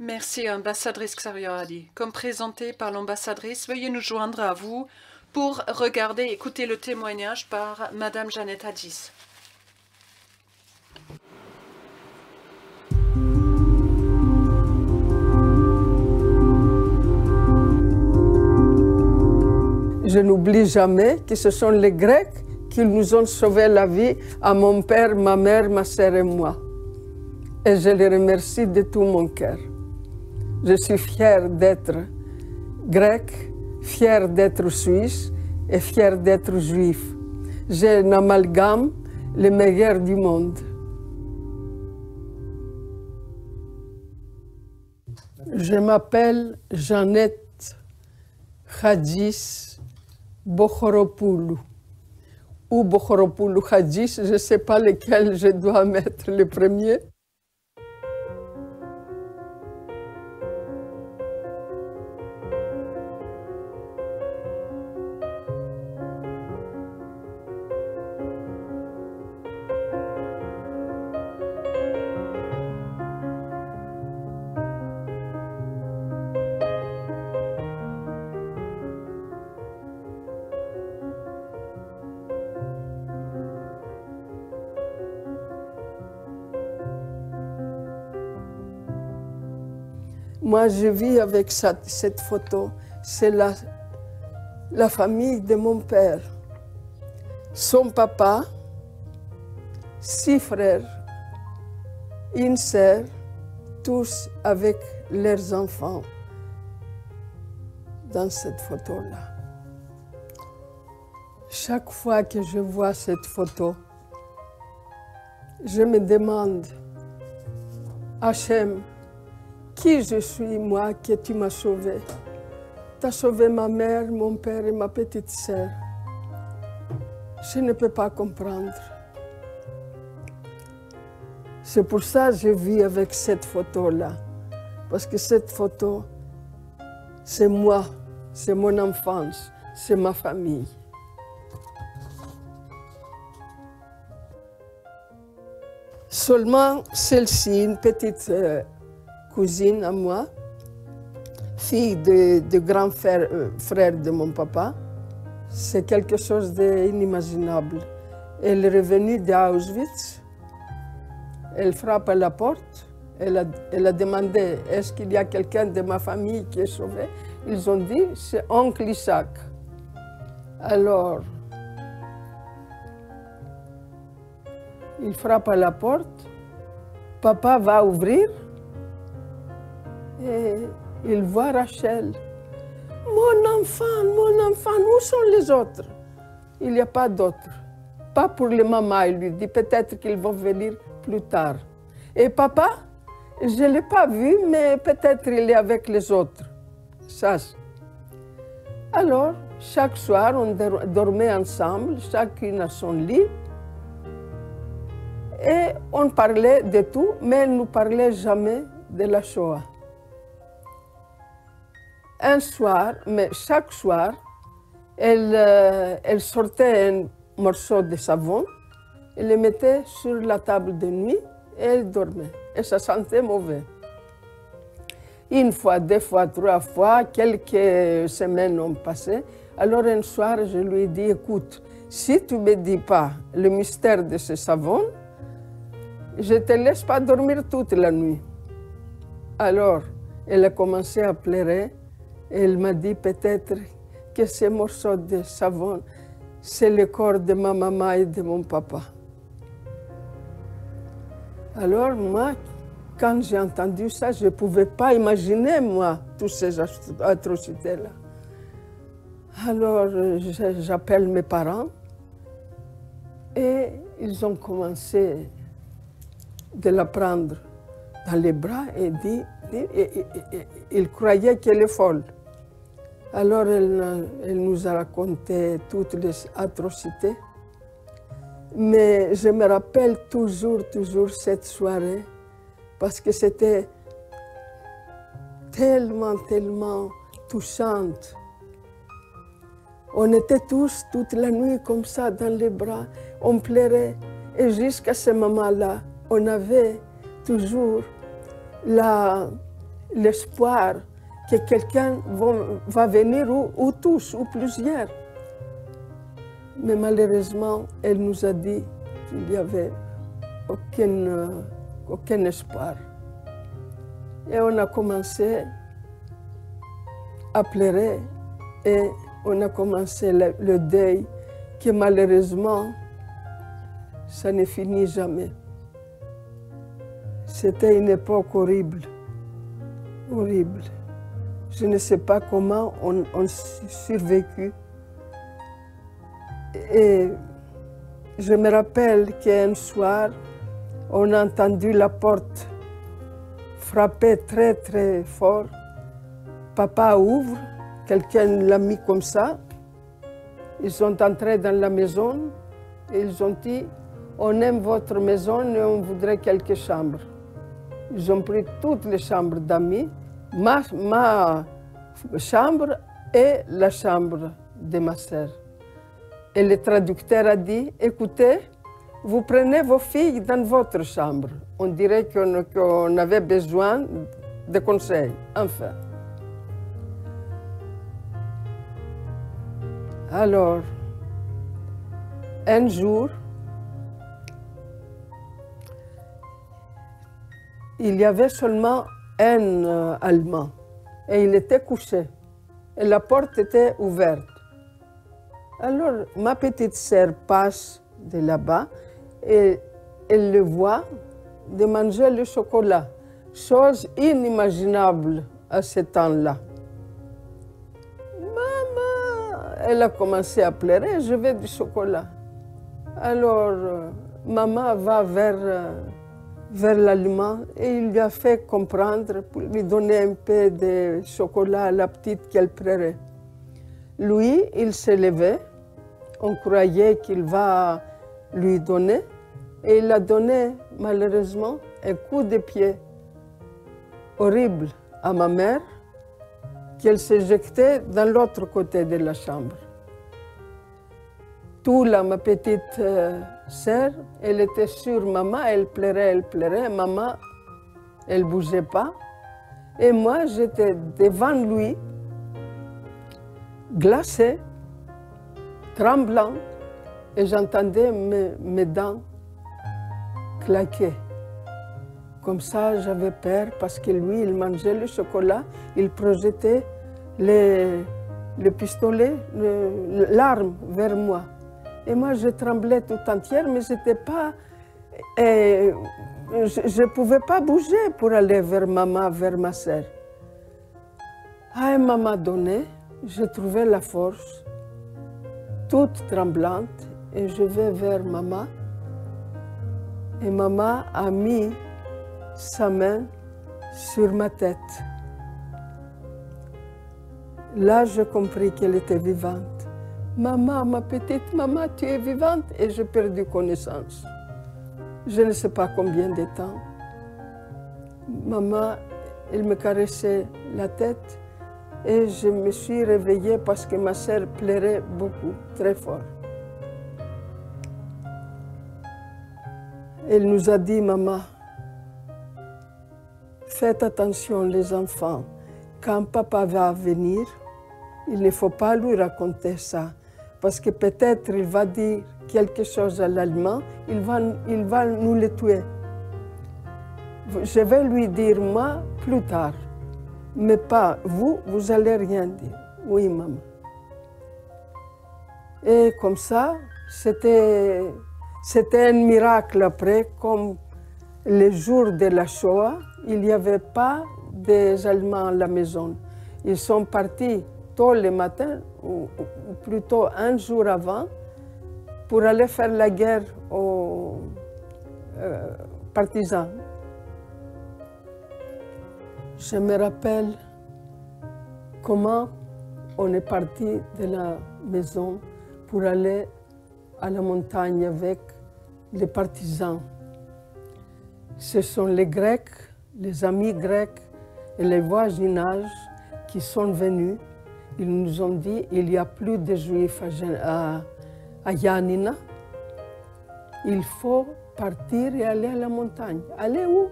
Merci, ambassadrice Xarioradi. Comme présenté par l'ambassadrice, veuillez nous joindre à vous pour regarder et écouter le témoignage par Madame Jeannette Hadis. Je n'oublie jamais que ce sont les Grecs qui nous ont sauvé la vie à mon père, ma mère, ma sœur et moi. Et je les remercie de tout mon cœur. Je suis fière d'être grecque, fière d'être suisse et fière d'être juif. J'ai un amalgame, le meilleur du monde. Je m'appelle Jeannette Hadis Bokhoropoulou. Ou Bokhoropoulou Hadis, je ne sais pas lequel je dois mettre le premier. Moi, je vis avec cette photo. C'est la famille de mon père. Son papa, 6 frères, une sœur, tous avec leurs enfants dans cette photo-là. Chaque fois que je vois cette photo, je me demande, Hachem, qui je suis, moi, que tu m'as sauvé? tu as sauvé ma mère, mon père et ma petite sœur. Je ne peux pas comprendre. C'est pour ça que je vis avec cette photo-là. Parce que cette photo, c'est moi, c'est mon enfance, c'est ma famille. Seulement celle-ci, une petite cousine à moi, fille de grand frère de mon papa, c'est quelque chose d'inimaginable. Elle est revenue d'Auschwitz, elle frappe à la porte, elle a demandé « Est-ce qu'il y a quelqu'un de ma famille qui est sauvé ?» Ils ont dit « C'est oncle Isaac ». Alors, il frappe à la porte, papa va ouvrir et il voit Rachel. Mon enfant, où sont les autres? Il n'y a pas d'autres. Pas pour les mamans, il lui dit, peut-être qu'ils vont venir plus tard. Et papa, je ne l'ai pas vu, mais peut-être il est avec les autres. Ça. Alors, chaque soir, on dormait ensemble, chacune à son lit. Et on parlait de tout, mais elle ne nous parlait jamais de la Shoah. Un soir, mais chaque soir, elle sortait un morceau de savon, elle le mettait sur la table de nuit et elle dormait. Et ça sentait mauvais. Une fois, deux fois, trois fois, quelques semaines ont passé. Alors un soir, je lui ai dit, écoute, si tu ne me dis pas le mystère de ce savon, je ne te laisse pas dormir toute la nuit. Alors, elle a commencé à pleurer. Et elle m'a dit peut-être que ces morceaux de savon, c'est le corps de ma maman et de mon papa. Alors moi, quand j'ai entendu ça, je ne pouvais pas imaginer, moi, toutes ces atrocités-là. Alors j'appelle mes parents et ils ont commencé de la prendre dans les bras et ils croyaient qu'elle est folle. Alors elle nous a raconté toutes les atrocités. Mais je me rappelle toujours cette soirée parce que c'était tellement touchante. On était tous toute la nuit comme ça dans les bras, on pleurait. Et jusqu'à ce moment-là, on avait toujours l'espoir que quelqu'un va venir, ou tous, ou plusieurs. Mais malheureusement, elle nous a dit qu'il n'y avait aucun espoir. Et on a commencé à pleurer et on a commencé le deuil que malheureusement, ça ne finit jamais. C'était une époque horrible, horrible. Je ne sais pas comment on survécu. Et je me rappelle qu'un soir, on a entendu la porte frapper très fort. Papa ouvre, quelqu'un l'a mis comme ça. Ils sont entrés dans la maison et ils ont dit « On aime votre maison et on voudrait quelques chambres ». Ils ont pris toutes les chambres d'amis, ma chambre et la chambre de ma sœur. Et le traducteur a dit, écoutez, vous prenez vos filles dans votre chambre. On dirait qu'on avait besoin de conseils, enfin. Alors, un jour, il y avait seulement un Allemand et il était couché et la porte était ouverte. Alors ma petite sœur passe de là-bas et elle le voit de manger le chocolat, chose inimaginable à ce temps-là. Maman, elle a commencé à pleurer, je veux du chocolat. Alors maman va vers vers l'aliment et il lui a fait comprendre pour lui donner un peu de chocolat à la petite qu'elle pleurait. Lui, il s'est levé, on croyait qu'il va lui donner et il a donné malheureusement un coup de pied horrible à ma mère qu'elle s'est jetée dans l'autre côté de la chambre. Ma petite sœur, elle était sur maman, elle pleurait, maman, elle ne bougeait pas. Et moi, j'étais devant lui, glacée, tremblante, et j'entendais mes dents claquer. Comme ça, j'avais peur parce que lui, il mangeait le chocolat, il projetait le pistolet, l'arme vers moi. Et moi, je tremblais tout entière, mais je ne pouvais pas bouger pour aller vers maman, vers ma sœur. À un moment donné, j'ai trouvé la force, toute tremblante, et je vais vers maman. Et maman a mis sa main sur ma tête. Là, j'ai compris qu'elle était vivante. Maman, ma petite maman, tu es vivante, et j'ai perdu connaissance. Je ne sais pas combien de temps. Maman, elle me caressait la tête et je me suis réveillée parce que ma sœur pleurait beaucoup, très fort. Elle nous a dit, maman, faites attention les enfants, quand papa va venir, il ne faut pas lui raconter ça. Parce que peut-être il va dire quelque chose à l'allemand, il va nous le tuer. Je vais lui dire moi plus tard, mais pas vous, vous allez rien dire. Oui, maman. Et comme ça, c'était un miracle après, comme le jour de la Shoah, il n'y avait pas des Allemands à la maison. Ils sont partis tôt le matin, ou plutôt un jour avant, pour aller faire la guerre aux partisans. Je me rappelle comment on est parti de la maison pour aller à la montagne avec les partisans. Ce sont les Grecs, les amis grecs et les voisinages qui sont venus. Ils nous ont dit qu'il n'y a plus de Juifs à Yanina. Il faut partir et aller à la montagne. Aller où?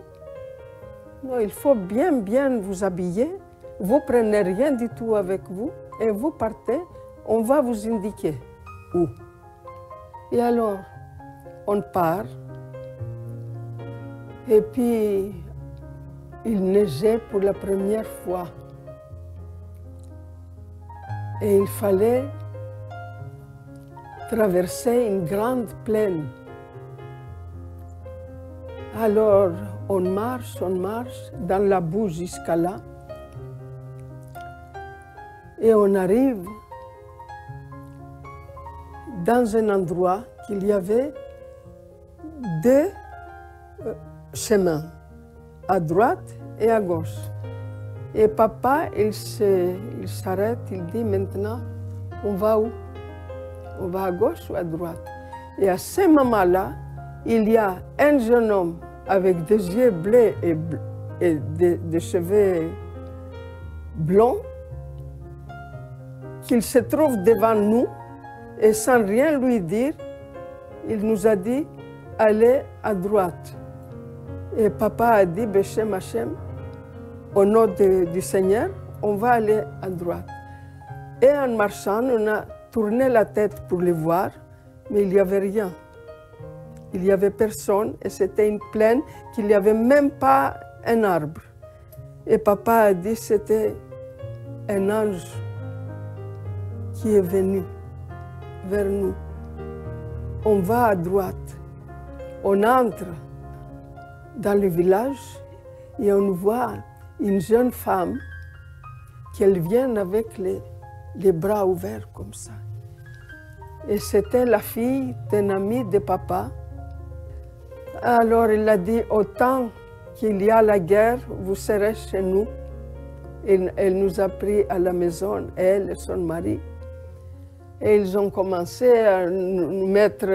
Non, il faut bien vous habiller. Vous prenez rien du tout avec vous et vous partez. On va vous indiquer où. Et alors, on part. Et puis, il neigeait pour la première fois. Et il fallait traverser une grande plaine. Alors, on marche dans la boue jusqu'à là. Et on arrive dans un endroit qu'il y avait deux chemins, à droite et à gauche. Et papa, il s'arrête, il dit maintenant, on va où? On va à gauche ou à droite? Et à ce moment-là, il y a un jeune homme avec des yeux bleus et des cheveux blonds qu'il se trouve devant nous et sans rien lui dire, il nous a dit allez à droite. Et papa a dit Beshem Hashem, au nom du Seigneur, on va aller à droite. Et en marchant, on a tourné la tête pour le voir, mais il n'y avait rien. Il n'y avait personne et c'était une plaine qu'il n'y avait même pas un arbre. Et papa a dit c'était un ange qui est venu vers nous. On va à droite. On entre dans le village et on voit une jeune femme qu'elle vient avec les bras ouverts comme ça. Et c'était la fille d'un ami de papa. Alors il a dit, autant qu'il y a la guerre, vous serez chez nous. Elle nous a pris à la maison, elle et son mari. Et ils ont commencé à nous mettre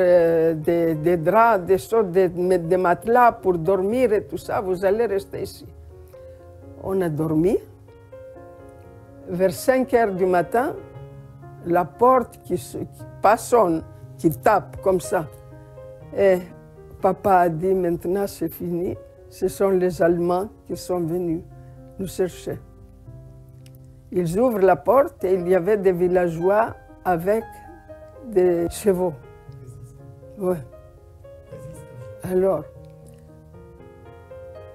des draps, des choses, des matelas pour dormir et tout ça. Vous allez rester ici. On a dormi. Vers 5 heures du matin, la porte qui sonne, qui tape comme ça. Et papa a dit, maintenant c'est fini. Ce sont les Allemands qui sont venus nous chercher. Ils ouvrent la porte et il y avait des villageois avec des chevaux. Ouais. Alors,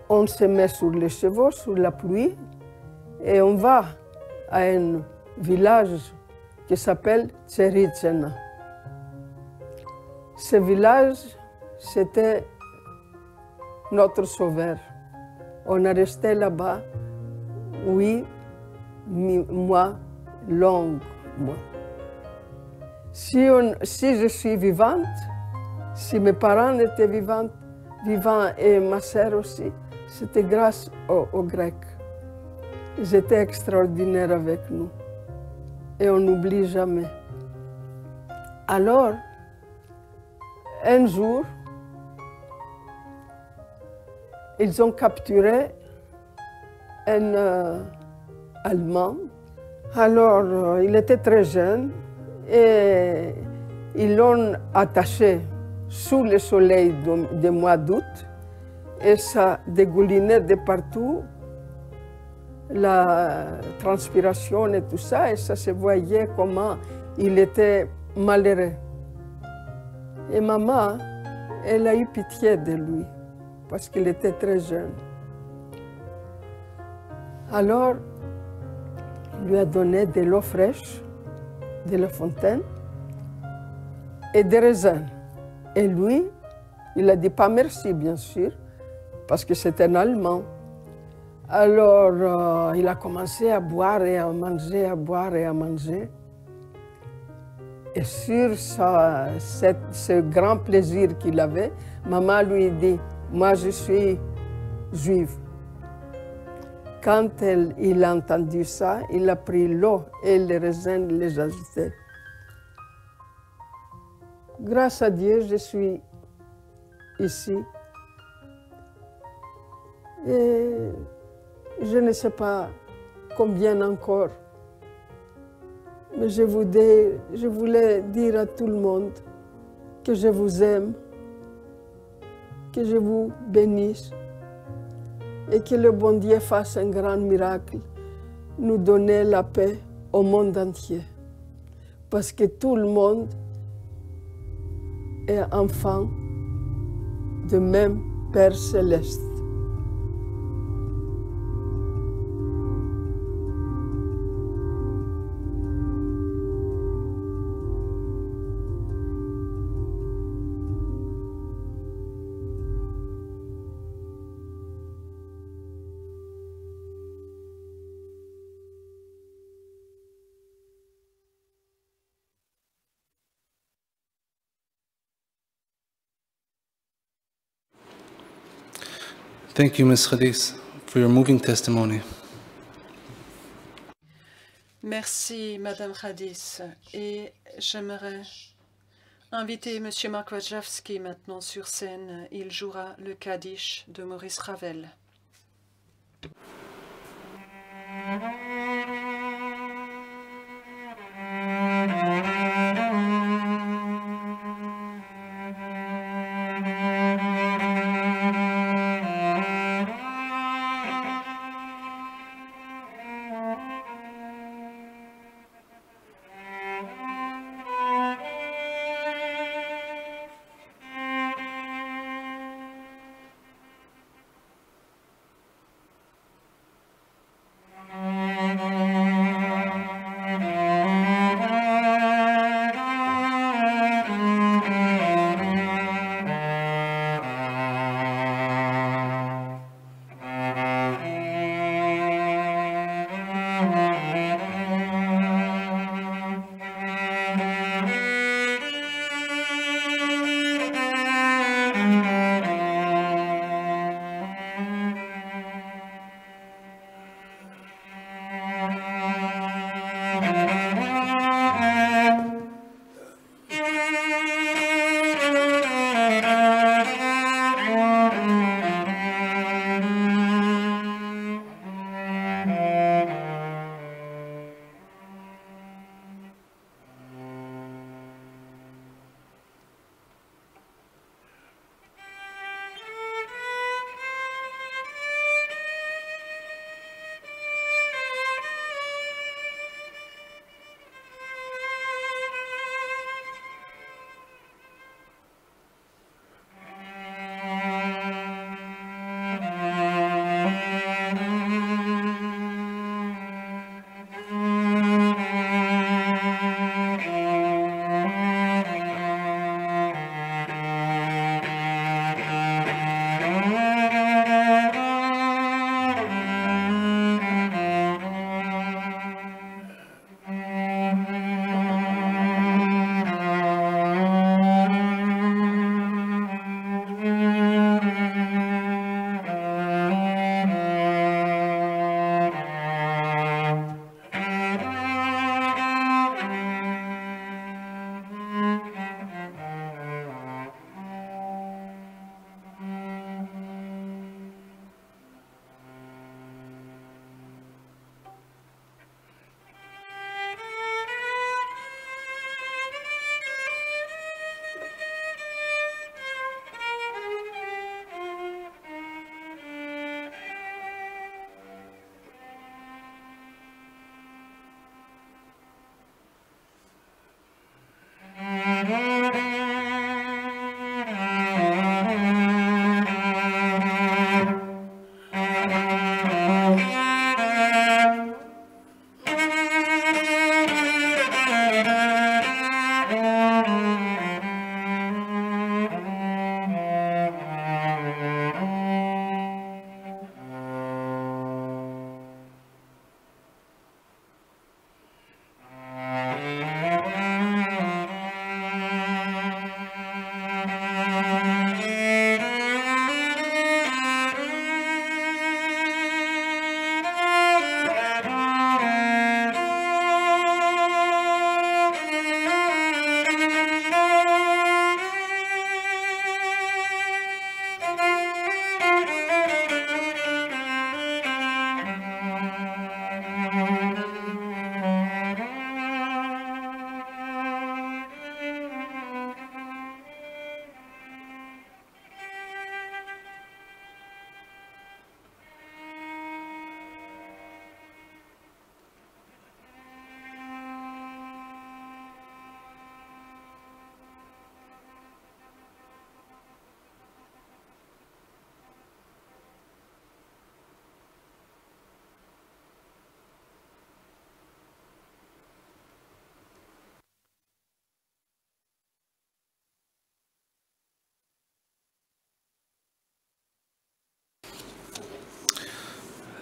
on se met sur les chevaux, sous la pluie, et on va à un village qui s'appelle Tseritsena. Ce village, c'était notre sauveur. On est resté là-bas 8 mois longs. Si je suis vivante, si mes parents étaient vivants et ma sœur aussi, c'était grâce aux Grecs. Ils étaient extraordinaires avec nous et on n'oublie jamais. Alors, un jour, ils ont capturé un Allemand. Alors, il était très jeune et ils l'ont attaché sous le soleil du mois d'août et ça dégoulinait de partout, la transpiration et tout ça, et ça se voyait comment il était malheureux. Et maman, elle a eu pitié de lui parce qu'il était très jeune. Alors, il lui a donné de l'eau fraîche de la fontaine et des raisins. Et lui, il a dit pas merci, bien sûr, parce que c'est un Allemand. Alors, il a commencé à boire et à manger, à boire et à manger. Et sur ce grand plaisir qu'il avait, maman lui dit, moi je suis juive. Quand il a entendu ça, il a pris l'eau et les raisins, les ajoutés. Grâce à Dieu, je suis ici. Et je ne sais pas combien encore. Mais je voulais dire à tout le monde que je vous aime, que je vous bénisse et que le bon Dieu fasse un grand miracle, nous donner la paix au monde entier. Parce que tout le monde est enfant du même Père céleste. Thank you, Ms. Khadis, for your moving testimony. Merci, Madame Khadis. Et j'aimerais inviter M. Mark Wojciechowski maintenant sur scène. Il jouera le Kaddish de Maurice Ravel.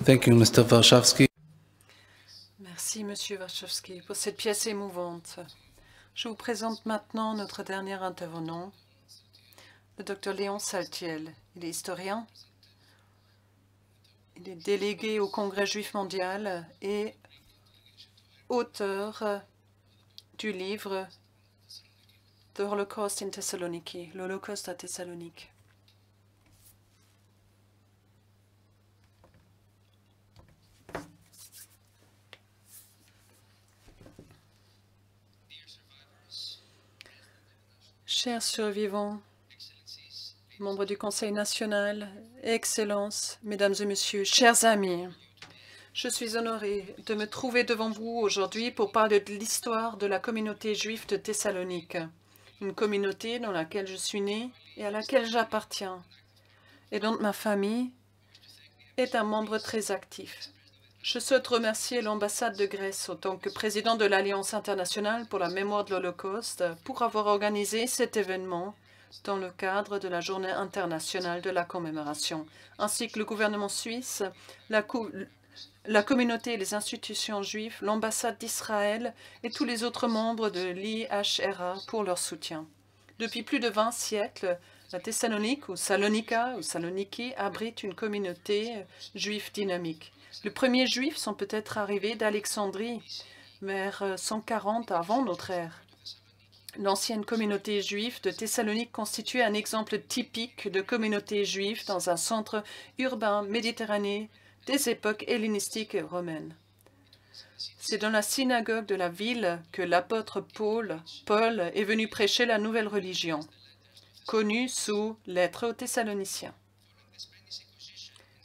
Thank you, Mr. Warshawski. Merci, Monsieur Warshawski, pour cette pièce émouvante. Je vous présente maintenant notre dernier intervenant, le Dr Léon Saltiel. Il est historien, il est délégué au Congrès juif mondial et auteur du livre The Holocaust in Thessaloniki, l'Holocauste à Thessalonique. Chers survivants, membres du Conseil national, Excellences, Mesdames et Messieurs, chers amis, je suis honoré de me trouver devant vous aujourd'hui pour parler de l'histoire de la communauté juive de Thessalonique, une communauté dans laquelle je suis né et à laquelle j'appartiens, et dont ma famille est un membre très actif. Je souhaite remercier l'ambassade de Grèce en tant que président de l'Alliance internationale pour la mémoire de l'Holocauste pour avoir organisé cet événement dans le cadre de la Journée internationale de la commémoration, ainsi que le gouvernement suisse, la communauté et les institutions juives, l'ambassade d'Israël et tous les autres membres de l'IHRA pour leur soutien. Depuis plus de 20 siècles, la Thessalonique ou Salonika ou Saloniki abrite une communauté juive dynamique. Les premiers juifs sont peut-être arrivés d'Alexandrie vers 140 avant notre ère. L'ancienne communauté juive de Thessalonique constituait un exemple typique de communauté juive dans un centre urbain méditerranéen des époques hellénistiques et romaines. C'est dans la synagogue de la ville que l'apôtre Paul est venu prêcher la nouvelle religion, connue sous Lettres aux Thessaloniciens.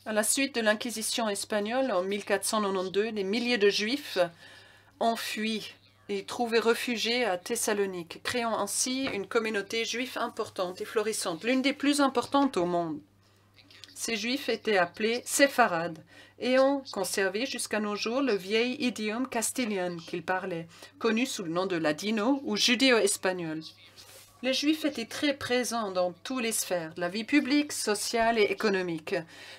À la suite de l'Inquisition espagnole en 1492, des milliers de Juifs ont fui et trouvé réfugié à Thessalonique, créant ainsi une communauté juive importante et florissante, l'une des plus importantes au monde. Ces Juifs étaient appelés séfarades et ont conservé jusqu'à nos jours le vieil idiome castillan qu'ils parlaient, connu sous le nom de ladino ou judéo-espagnol. Les Juifs étaient très présents dans toutes les sphères de la vie publique, sociale et économique.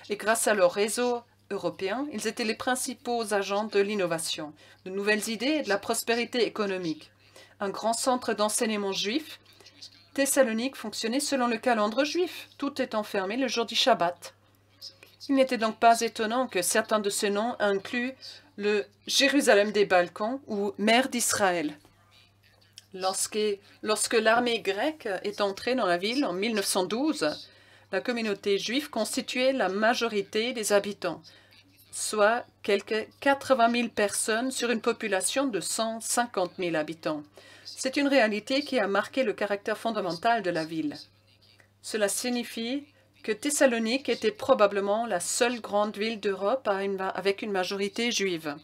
Et grâce à leur réseau européen, ils étaient les principaux agents de l'innovation, de nouvelles idées et de la prospérité économique. Un grand centre d'enseignement juif, Thessalonique fonctionnait selon le calendrier juif, tout étant fermé le jour du Shabbat. Il n'était donc pas étonnant que certains de ces noms incluent le Jérusalem des Balkans ou mer d'Israël. Lorsque l'armée grecque est entrée dans la ville en 1912, la communauté juive constituait la majorité des habitants, soit quelques 80 000 personnes sur une population de 150 000 habitants. C'est une réalité qui a marqué le caractère fondamental de la ville. Cela signifie que Thessalonique était probablement la seule grande ville d'Europe avec une majorité juive.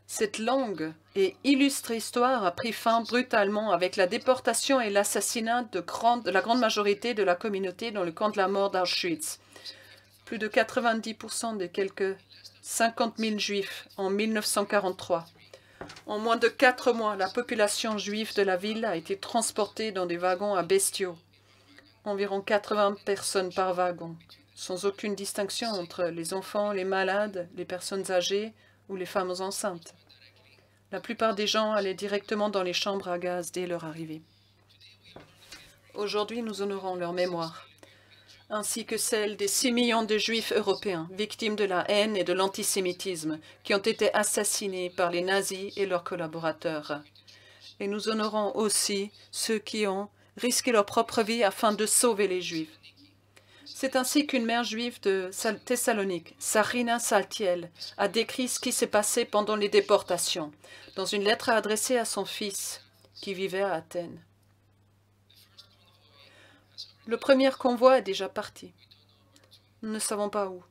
Cette longue et illustre histoire a pris fin brutalement avec la déportation et l'assassinat de la grande majorité de la communauté dans le camp de la mort d'Auschwitz. Plus de 90% des quelques 50 000 juifs en 1943. En moins de 4 mois, la population juive de la ville a été transportée dans des wagons à bestiaux. Environ 80 personnes par wagon, sans aucune distinction entre les enfants, les malades, les personnes âgées ou les femmes enceintes. La plupart des gens allaient directement dans les chambres à gaz dès leur arrivée. Aujourd'hui, nous honorons leur mémoire, ainsi que celle des 6 millions de Juifs européens victimes de la haine et de l'antisémitisme qui ont été assassinés par les nazis et leurs collaborateurs. Et nous honorons aussi ceux qui ont risqué leur propre vie afin de sauver les Juifs. C'est ainsi qu'une mère juive de Thessalonique, Sarina Saltiel, a décrit ce qui s'est passé pendant les déportations, dans une lettre adressée à son fils, qui vivait à Athènes. Le premier convoi est déjà parti. Nous ne savons pas où.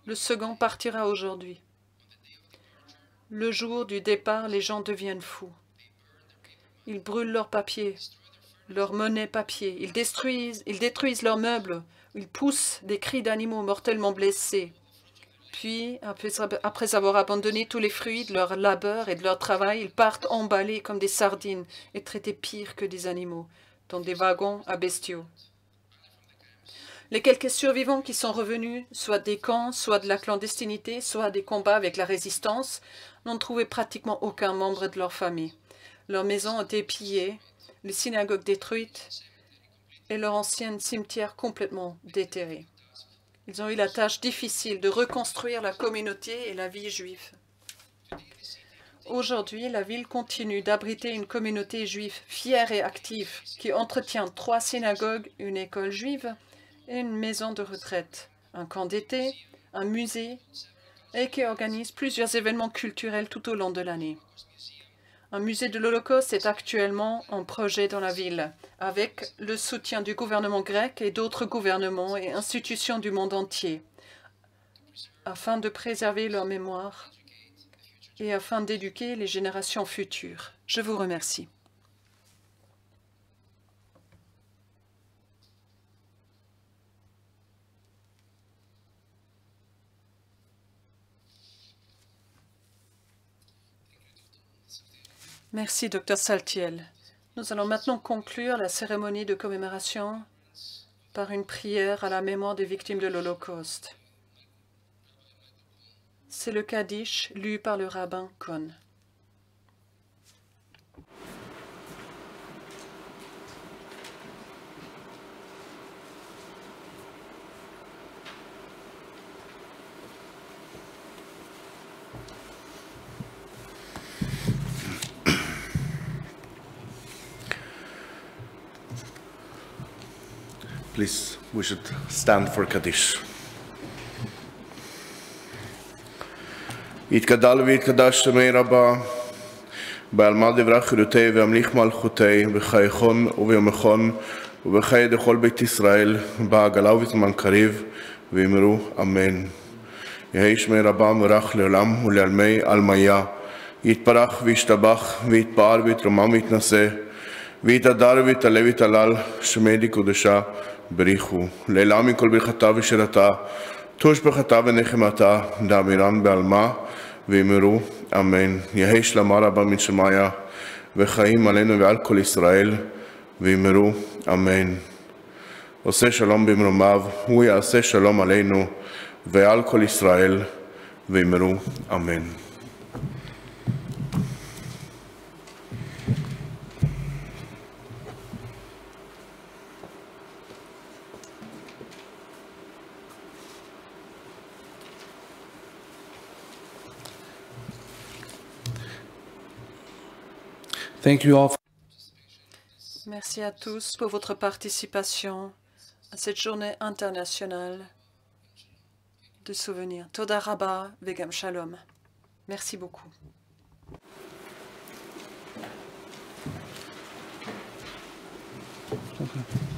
Le second partira aujourd'hui. Le jour du départ, les gens deviennent fous. Ils brûlent leurs papiers, leur monnaie papier. Ils détruisent leurs meubles. Ils poussent des cris d'animaux mortellement blessés. Puis, après avoir abandonné tous les fruits de leur labeur et de leur travail, ils partent emballés comme des sardines et traités pire que des animaux, dans des wagons à bestiaux. Les quelques survivants qui sont revenus, soit des camps, soit de la clandestinité, soit des combats avec la résistance, n'ont trouvé pratiquement aucun membre de leur famille. Leurs maisons ont été pillées, les synagogues détruites et leur ancien cimetière complètement déterré. Ils ont eu la tâche difficile de reconstruire la communauté et la vie juive. Aujourd'hui, la ville continue d'abriter une communauté juive fière et active qui entretient 3 synagogues, une école juive et une maison de retraite, un camp d'été, un musée et qui organise plusieurs événements culturels tout au long de l'année. Un musée de l'Holocauste est actuellement en projet dans la ville, avec le soutien du gouvernement grec et d'autres gouvernements et institutions du monde entier, afin de préserver leur mémoire et afin d'éduquer les générations futures. Je vous remercie. Merci, Dr Saltiel. Nous allons maintenant conclure la cérémonie de commémoration par une prière à la mémoire des victimes de l'Holocauste. C'est le Kaddish lu par le rabbin Cohn. Please, we should stand for Kaddish. יתגדל ויתקדש שמי רבה, בעלמא דברה חירותי והמליך מלכותי, בחייכון וביומכון, ובחיי דכל בית ישראל, בעגלה ובזמן קריב, ואמרו אמן. יהי שמי רבה מורך לעולם ולעלמי עלמיה, יתברך וישתבח ויתפאר ויתרומם ויתנשא, ויתהדר ויתעלה ויתהלל, שמי די קודשה בריחו, לעילה מכל ברכתה ושירתה, תושבחתה ונחמתה, דאמירן בעלמה, ואמרו אמן. יהי שלמה רבה מן שמיה, וחיים עלינו ועל כל ישראל, ואמרו אמן. עושה שלום במרומיו, הוא יעשה שלום עלינו ועל כל ישראל, ואמרו אמן. Thank you all. Merci à tous pour votre participation à cette journée internationale de souvenirs. Toda Rabba Vegam Shalom. Merci beaucoup. Okay.